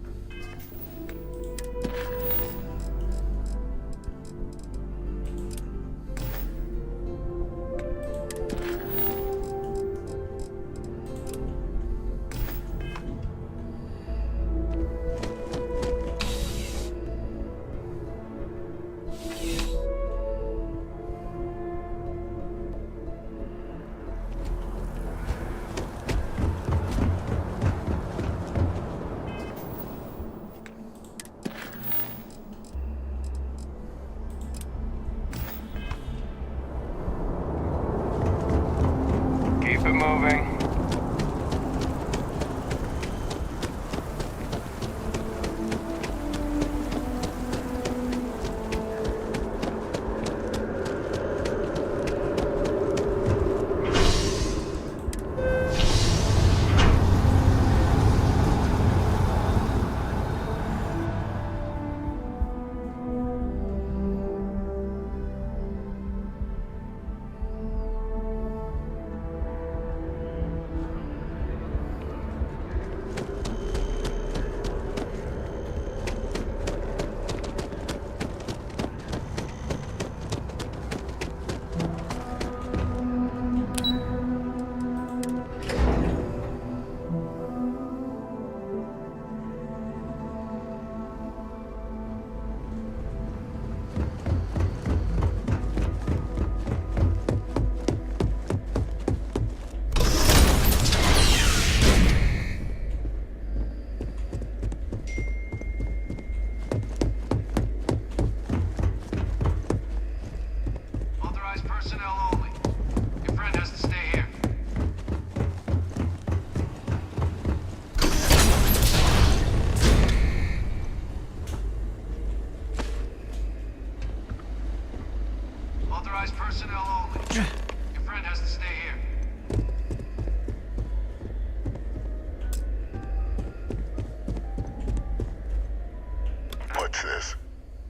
What's this?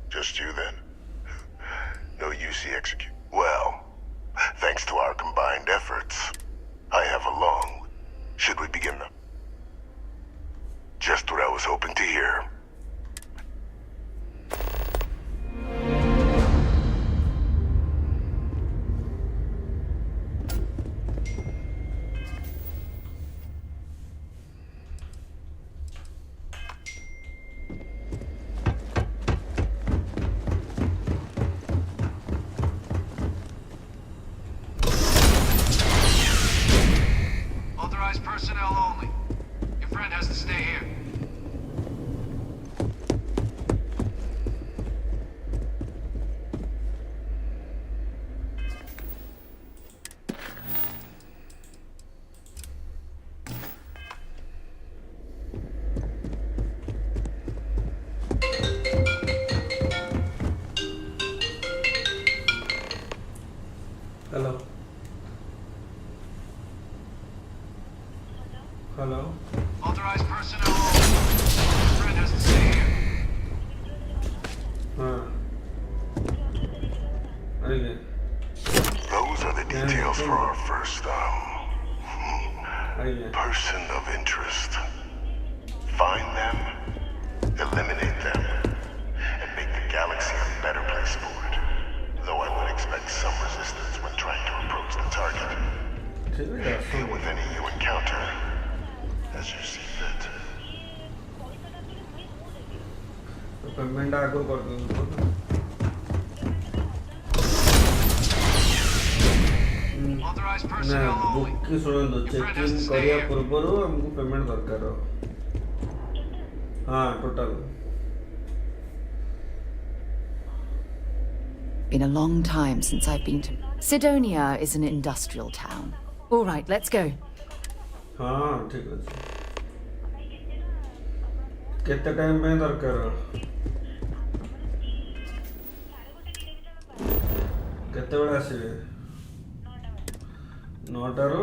Just you then? No UC execute. Well, thanks to our combined efforts, I have a long... Should we begin the... Just what I was hoping to hear. Authorized personnel only. Your friend has to stay here. Hello. Hello. Authorized personnel only. Your friend has to stay here. Okay. Those are the details for our first, person of interest. Find them, eliminate them, and make the galaxy a better place for it. Though I would expect some resistance when trying to approach the target. Deal with any you encounter, as you see fit. Payment आगे कर दूँ ना book की Sunando check in करिया पूर्वरु हमको payment दरकार हाँ total Been a long time since I've been to... Sidonia is an industrial town. All right, let's go. हाँ ठीक है कितने टाइम में दरकार कितने बड़ा आसिबे 9টাରୁ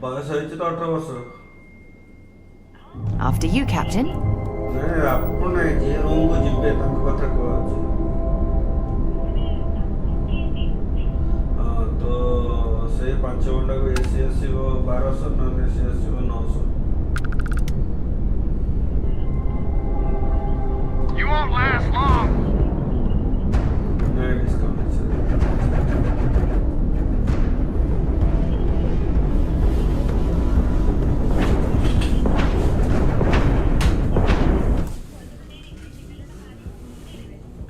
ବୟସ ହେଇଛି ତ 18 ବର୍ଷ After you, Captain. ନାଇଁ ଆପଣ ନାଇଁ ଯେ ରୁମକୁ ଯିବେ ତାଙ୍କ କଥା କହୁଛି ହଁ ତ ସେଇ 5 ଘଣ୍ଟାକୁ ଏସି ଆସିବ 1200 ନନ୍ ଏସି ଆସିବ 900 You won't last long. ନାଇଁ ଡିସକାଉଣ୍ଟ ଅଛି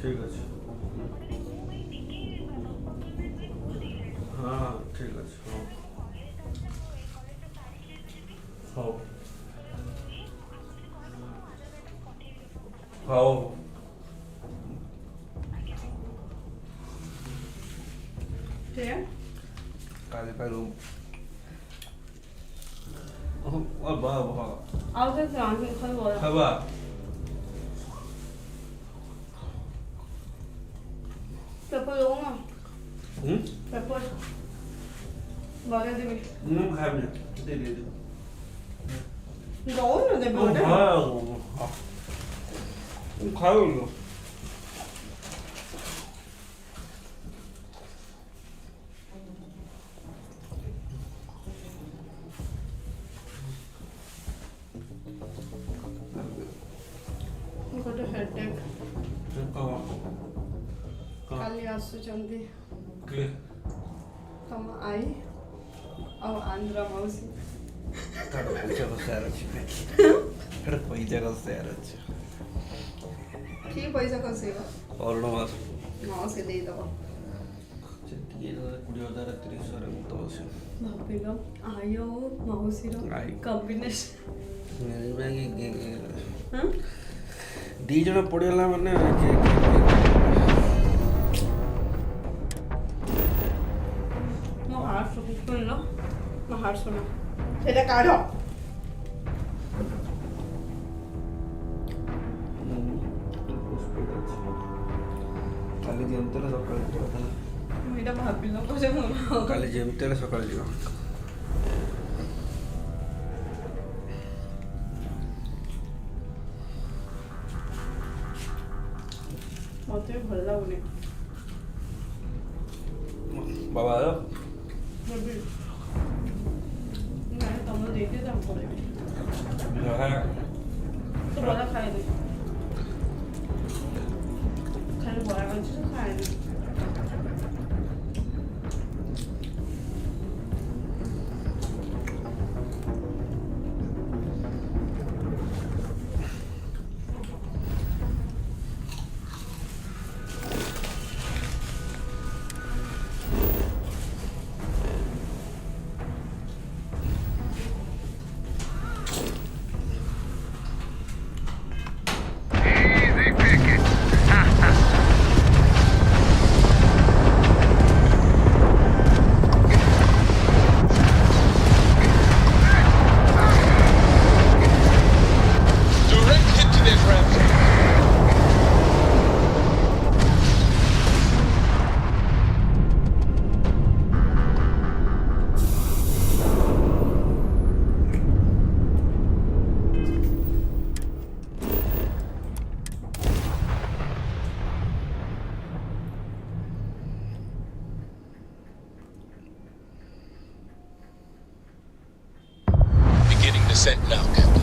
ठीक আছে हाँ ठीक আছে हाँ हाँ काले पैरों और बाबा 아웃에서 안 생각해봐요. 해봐 페퍼 영어. 응? 페퍼. 말해드리. 가면 내려 이거 오늘 내 말해. 가요 가요 이거 ଗୋଟେ ହେଡେକ୍ କାଲି ଆସୁଛନ୍ତି କିଏ ତମ ଆଈ ଆଉ ଆନ୍ଧ୍ର ମାଉସୀ ତାର ପଇସା କଷାର ଅଛି ତାର ପଇସା କଷାର ଅଛି କି ପଇସା କଷେଇବ ଅରୁଣ ମାସ ହଁ ସେ ଦେଇଦବ ସେତିକି 20,000 30,000 ମୁଁ ତ ବସିବ ଭାବିଲ ଆଈ ଆଉ ମାଉସୀର କମ୍ବିନେସନ୍ ଦି ଜଣ ପଡ଼ିଗଲା ମାନେ ମୋ ହାର୍ଟ ଶୁଣିଲ ମୋ ହାର୍ଟ ଶୁଣ ସେଇଟା କାଢ଼ କାଲି ଯେମିତି ହେଲେ ସକାଳେ ଯିବ ମୁଁ ଏଇଟା ଭାବିଲ କାଲି ଯେମିତି ହେଲେ ସକାଳେ ଯିବ ମତେ ଭଲ ଲାଗୁନି Babado. 나는 너무 얘기도 안 거래. Ajá. 또 뭐라 가야 돼? 가는 거야? 안 치서 가야 돼. Beginning descent now, Captain.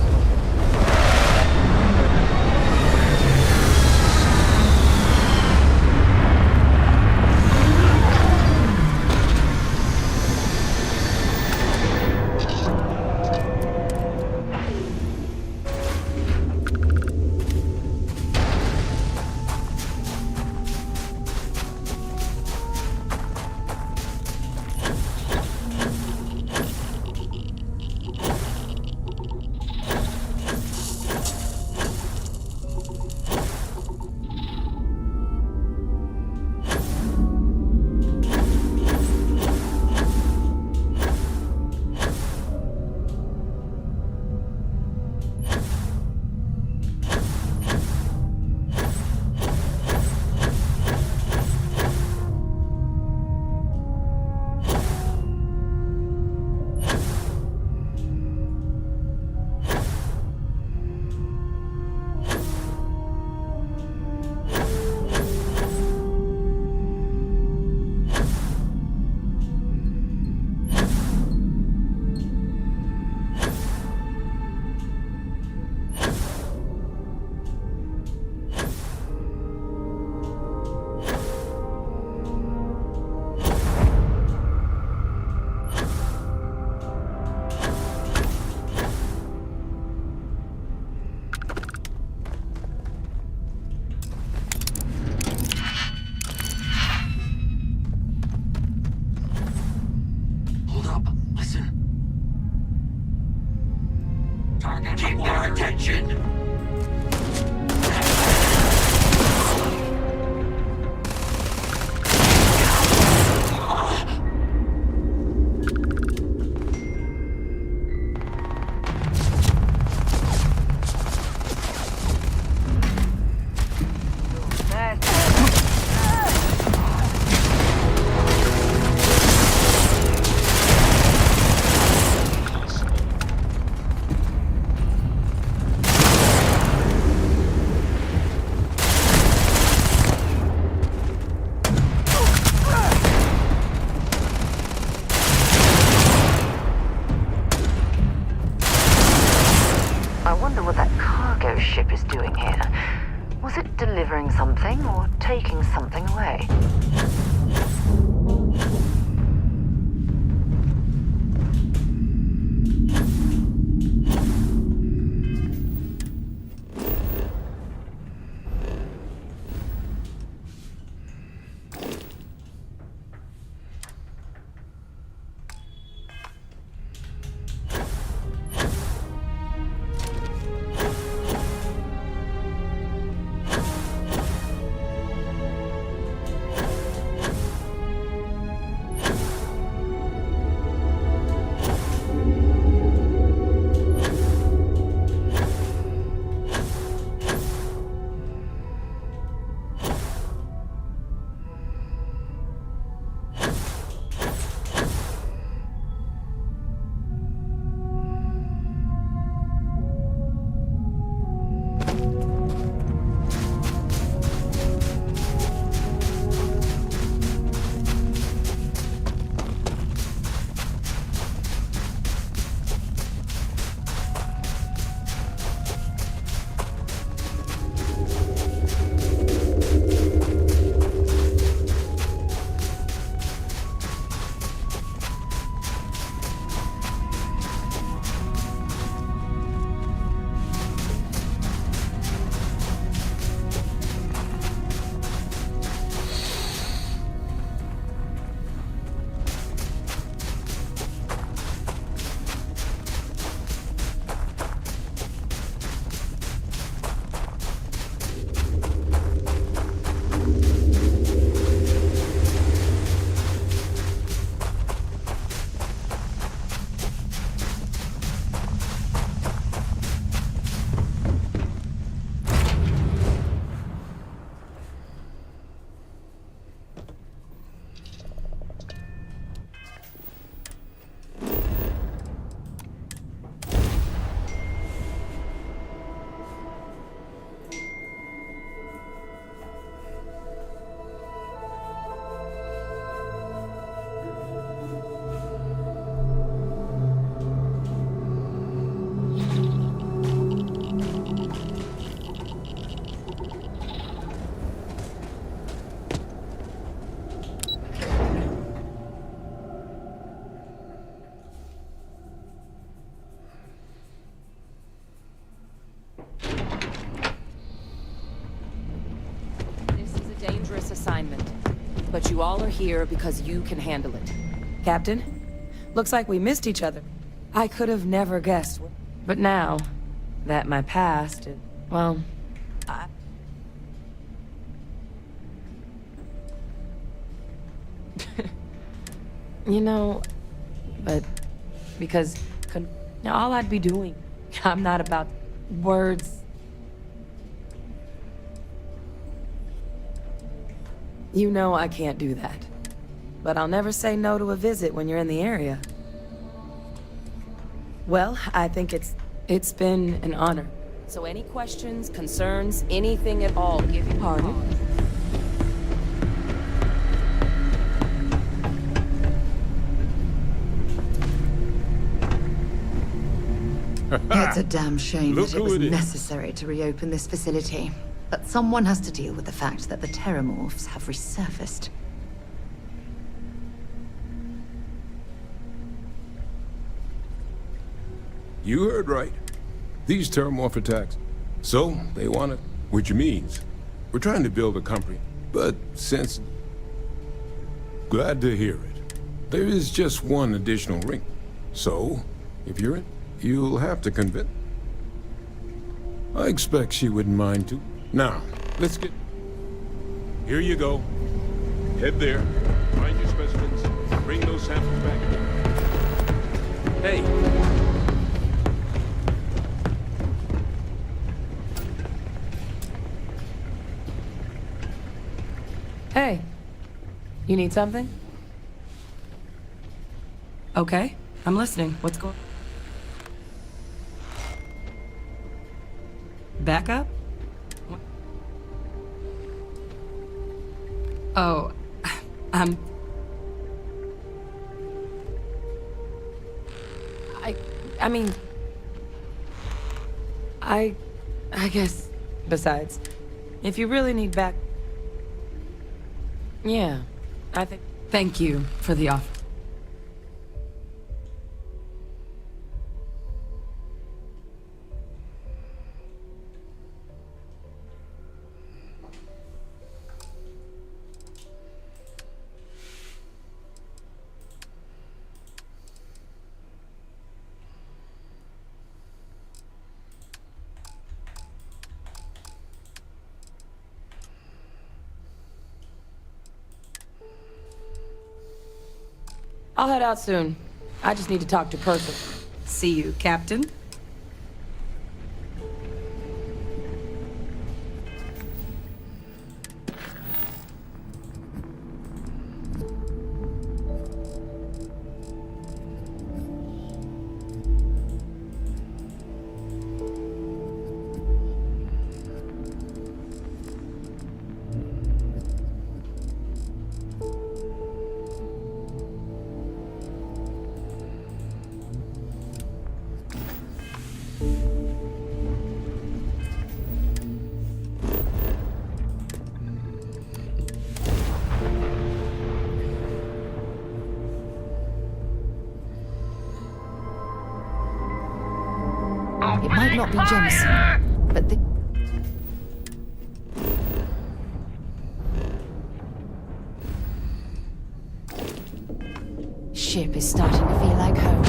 Keep their attention. I wonder what that cargo ship is doing here. Was it delivering something or taking something away? assignment. But you all are here because you can handle it. Captain, looks like we missed each other. I could have never guessed. But now that my past, well, you know, but because all I'd be doing, I'm not about words. You know I can't do that. But I'll never say no to a visit when you're in the area. Well, I think it's been an honor. So any questions, concerns, anything at all, give you pardon. It's a damn shame Look that it who was it is. necessary to reopen this facility. But someone has to deal with the fact that the Terramorphs have resurfaced. You heard right. These Terramorph attacks. So, they want it. Which means, we're trying to build a company. But since... Glad to hear it. There is just one additional ring. So, if you're in, you'll have to convince... I expect she wouldn't mind too. Now, let's get... Here you go. Head there. Find your specimens. Bring those samples back. Hey. Hey, you need something? Okay, I'm listening. What's going on? Back up? Oh, I mean, I guess, besides, if you really need back... Yeah, I think... Thank you for the offer. I'll head out soon. I just need to talk to Percival. See you, Captain. It might not be Jemison, but the... ship is starting to feel like home.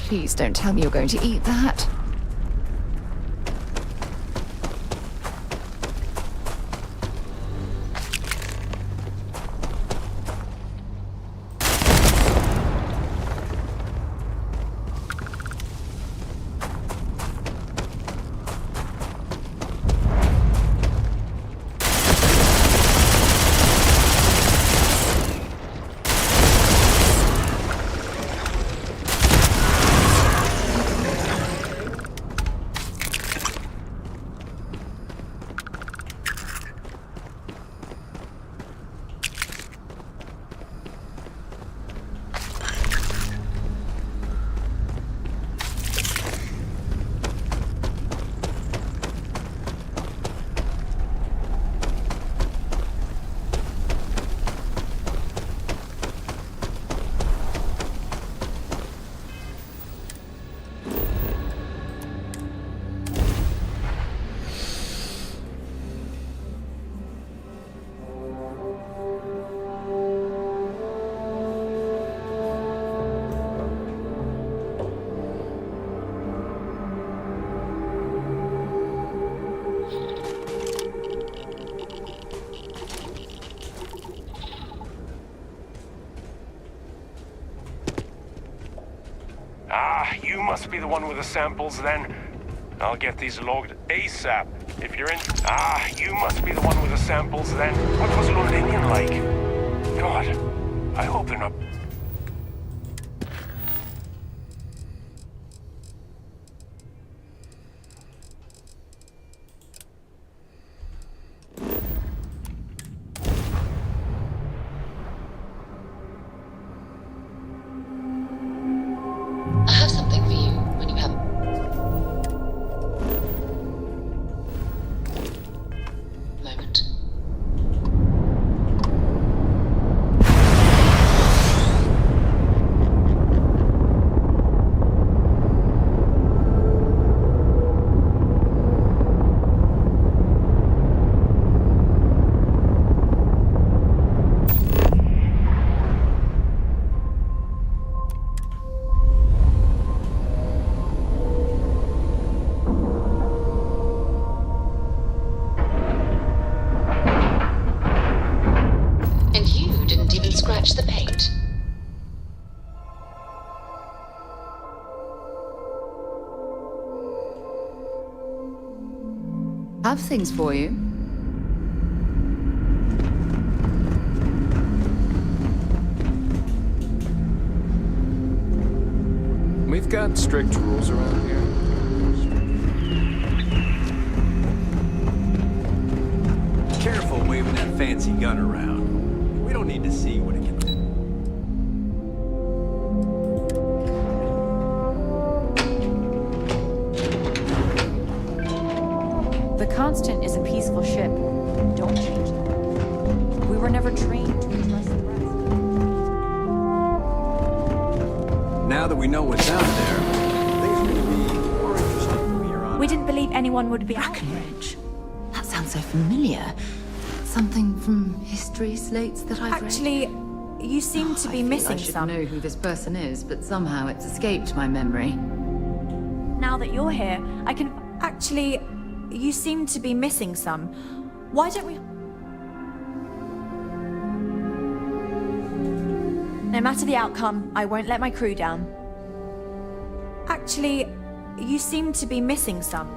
Please don't tell me you're going to eat that. You must be the one with the samples, then. I'll get these logged ASAP. If you're in... you must be the one with the samples, then. What was Londinian like? God, I hope they're not... I have something for you when you have a moment. And you didn't even scratch the paint. Have things for you. We've got strict rules around here. Careful waving that fancy gun around. We don't need to see what it can do. The Constant is a peaceful ship. Don't change that. We were never trained to trust the rest. Now that we know what's out there, things are going to be more interesting from here on. We didn't believe anyone would be out. That sounds so familiar. Something from history slates that I've read. Actually, you seem to be missing I should some. know who this person is, but somehow it's escaped my memory. Now that you're here, I can... Actually, you seem to be missing some. Why don't we... No matter the outcome, I won't let my crew down. Actually, you seem to be missing some.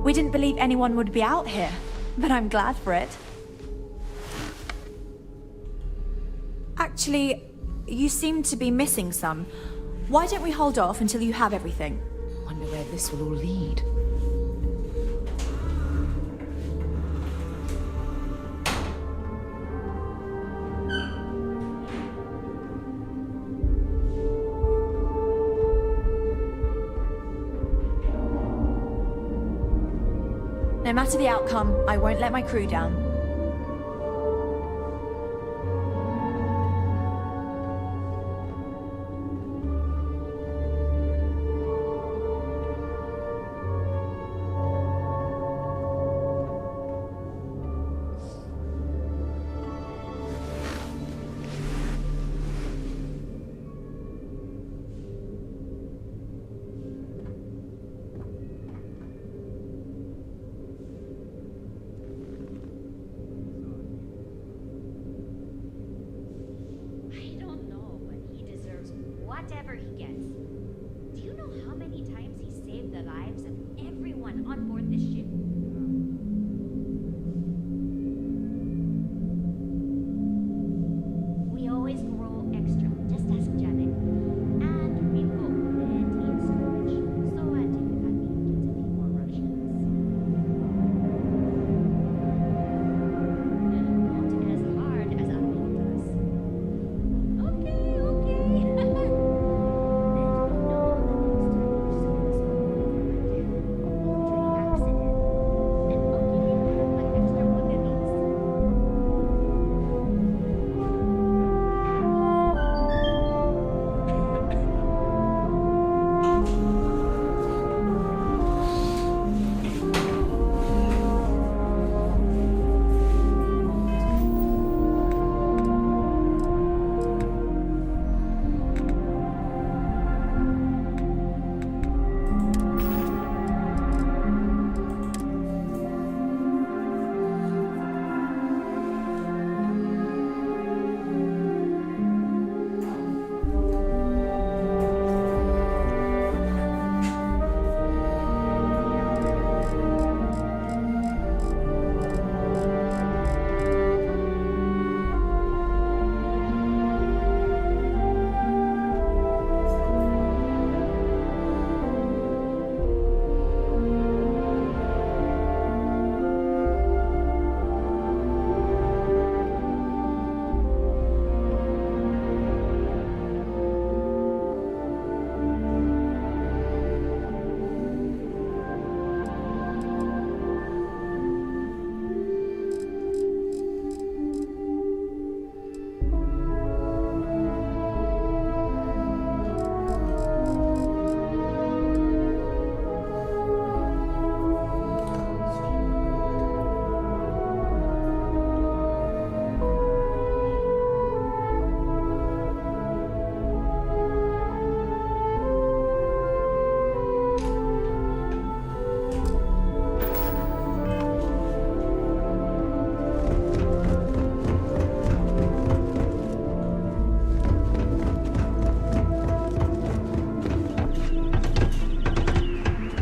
We didn't believe anyone would be out here, but I'm glad for it. Actually, you seem to be missing some. Why don't we hold off until you have everything? Wonder where this will all lead. No matter the outcome, I won't let my crew down. Whatever he gets. Do you know how many times he saved the lives of everyone on board this ship? We always grow extra. Just ask Janet. And we've got plenty in storage. So I typically get a few more rations. Not as hard as I make us.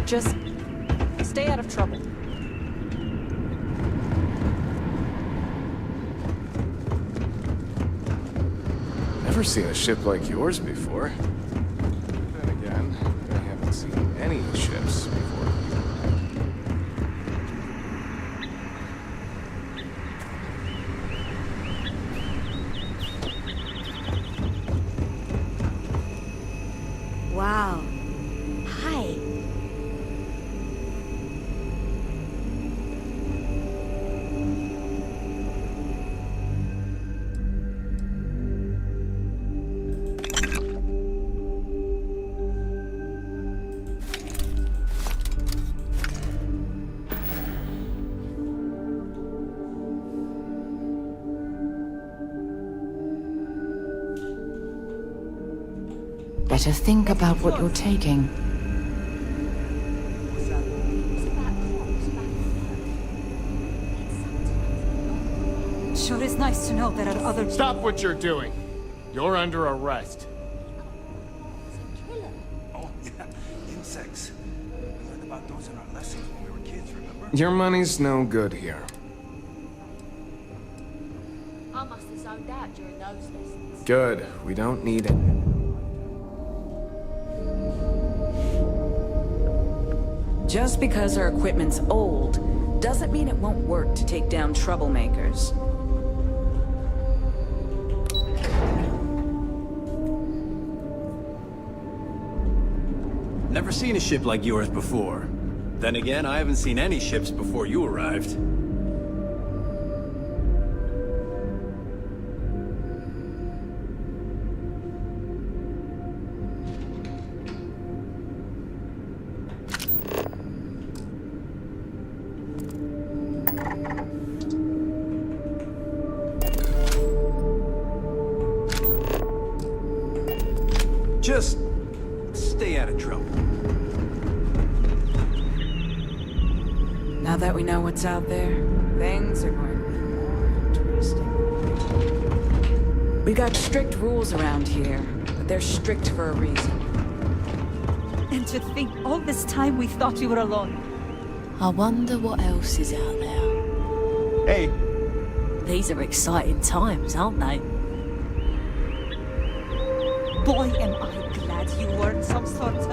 Just stay out of trouble. Never seen a ship like yours before. Then again, I haven't seen any ships before. Wow. Hi. Better think about what you're taking. Sure is nice to know there are other... Stop what you're doing. You're under arrest. Oh, yeah. Insects. We learned about those in our lessons when we were kids, remember? Your money's no good here. I must have zoned out during those lessons. Good. We don't need it. Just because our equipment's old doesn't mean it won't work to take down troublemakers. Never seen a ship like yours before. Then again, I haven't seen any ships before you arrived. Just stay out of trouble. Now that we know what's out there, things are going to be more interesting. We got strict rules around here, but they're strict for a reason. And to think all this time we thought we were alone. I wonder what else is out there. Hey. These are exciting times, aren't they? Boy, am I glad you weren't some sort of...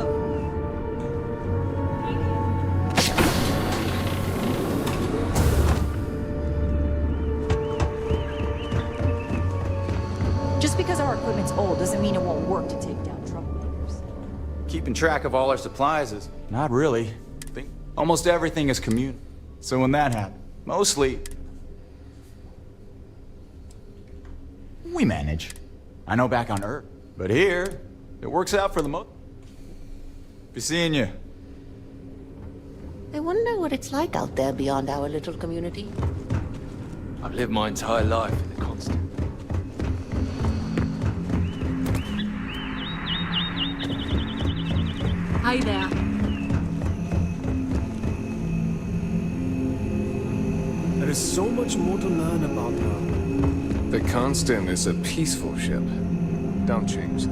Just because our equipment's old doesn't mean it won't work to take down troublemakers. Keeping track of all our supplies is... Not really. Almost everything is communal. So when that happened, mostly... we manage. I know back on Earth. But here, it works out for the most. Be seeing you. I wonder what it's like out there beyond our little community. I've lived my entire life in the constant. Hi there. There is so much more to learn about her. The Constant is a peaceful ship. Don't change that.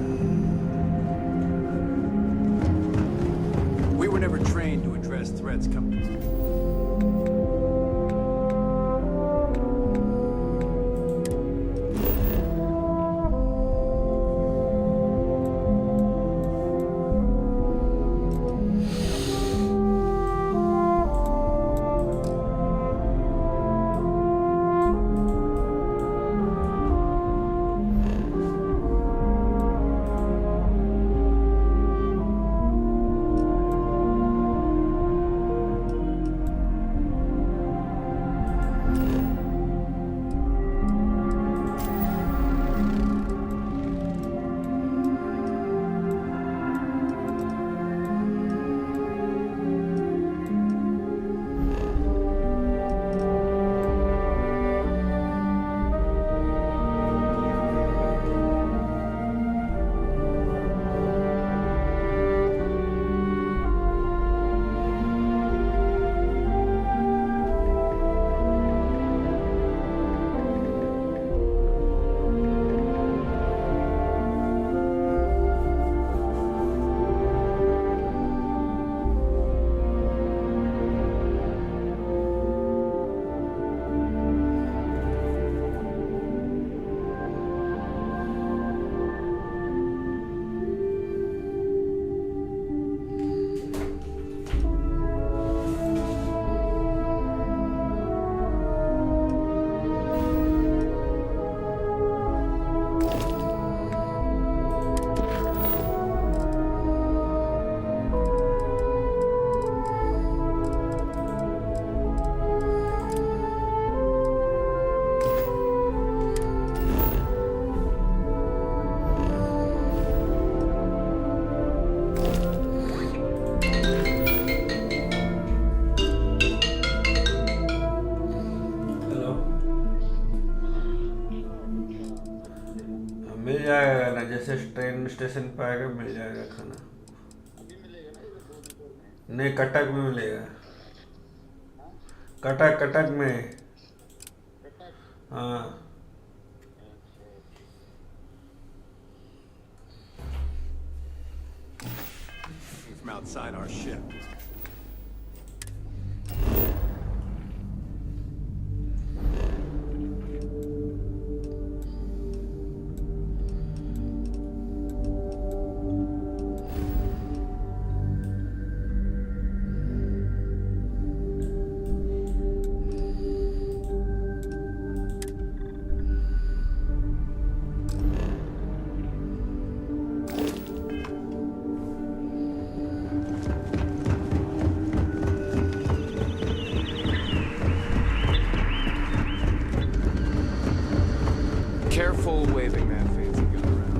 We were never trained to address threats coming. मिल जाएगा ना, जैसे train station पे आएगा मिल जाएगा खाना। नहीं, कटक में मिलेगा। कटक में। हाँ। From outside our ship. waving that fancy gun around.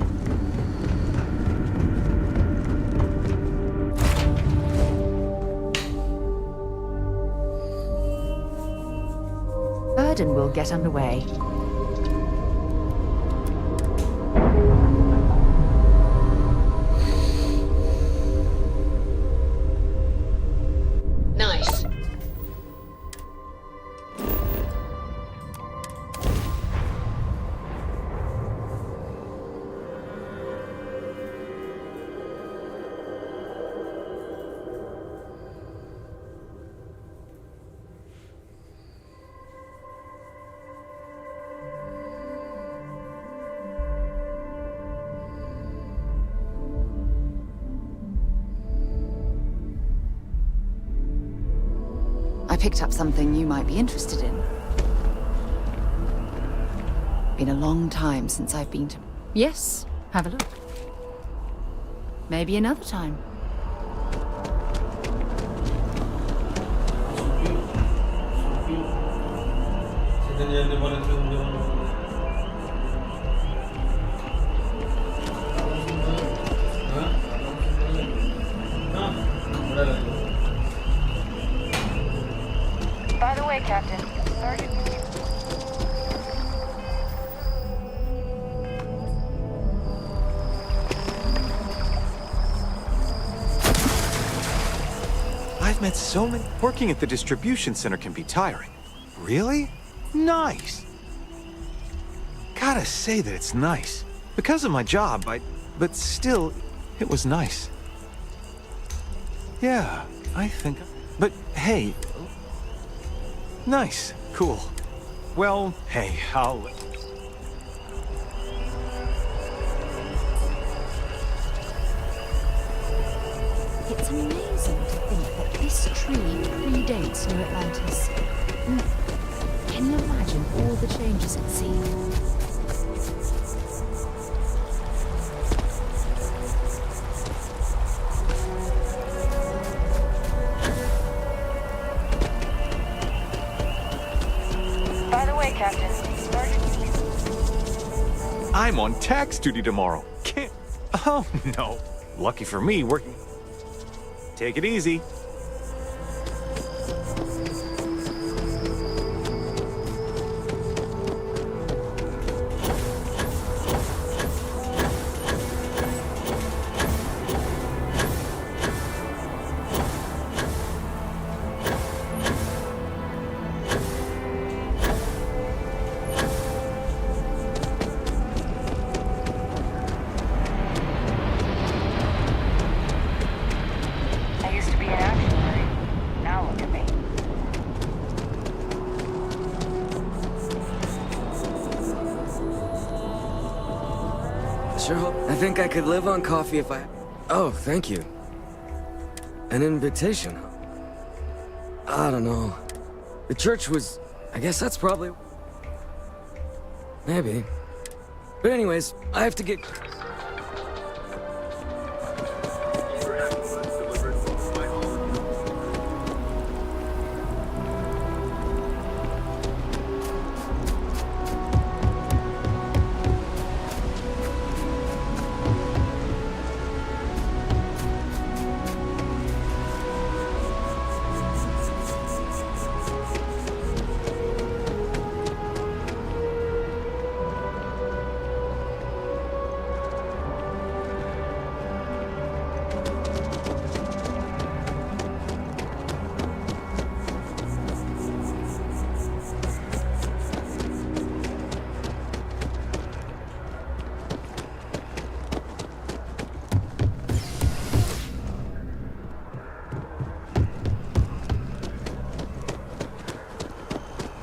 Burden will get underway. Nice. I picked up something you might be interested in. Been a long time since I've been to... Yes, have a look. Maybe another time. By the way, Captain, Sergeant... I've met so many. Working at the distribution center can be tiring. Really? Nice. Gotta say that it's nice. Because of my job, but still, it was nice. Yeah, I think... But hey... Nice. Cool. Well, hey, I'll... It's amazing to think that this tree predates New Atlantis. Can you imagine all the changes it's seen? By the way, Captain, Sergeant... I'm on tax duty tomorrow. Can't... Oh, no. Lucky for me, working... Take it easy. I used to be an action Marine. Now look at me. Sure hope. I think I could live on coffee if I... Oh, thank you. An invitation, huh? I don't know. The church was... I guess that's probably... Maybe. But anyways, I have to get...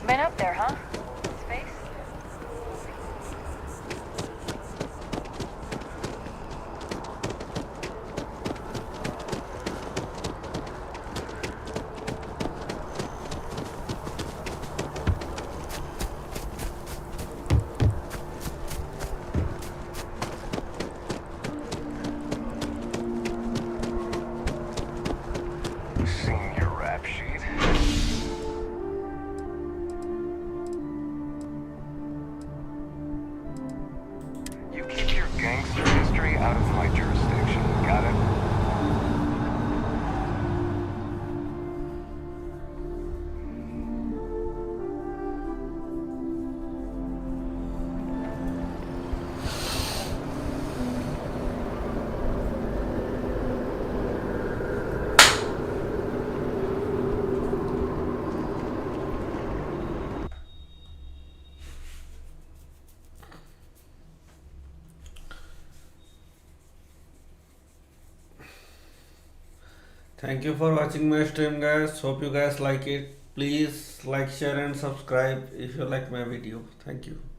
Been up there, huh? Space? Seen your rap sheet. Thank you for watching my stream, guys. Hope you guys like it. Please like, share and subscribe if you like my video. Thank you.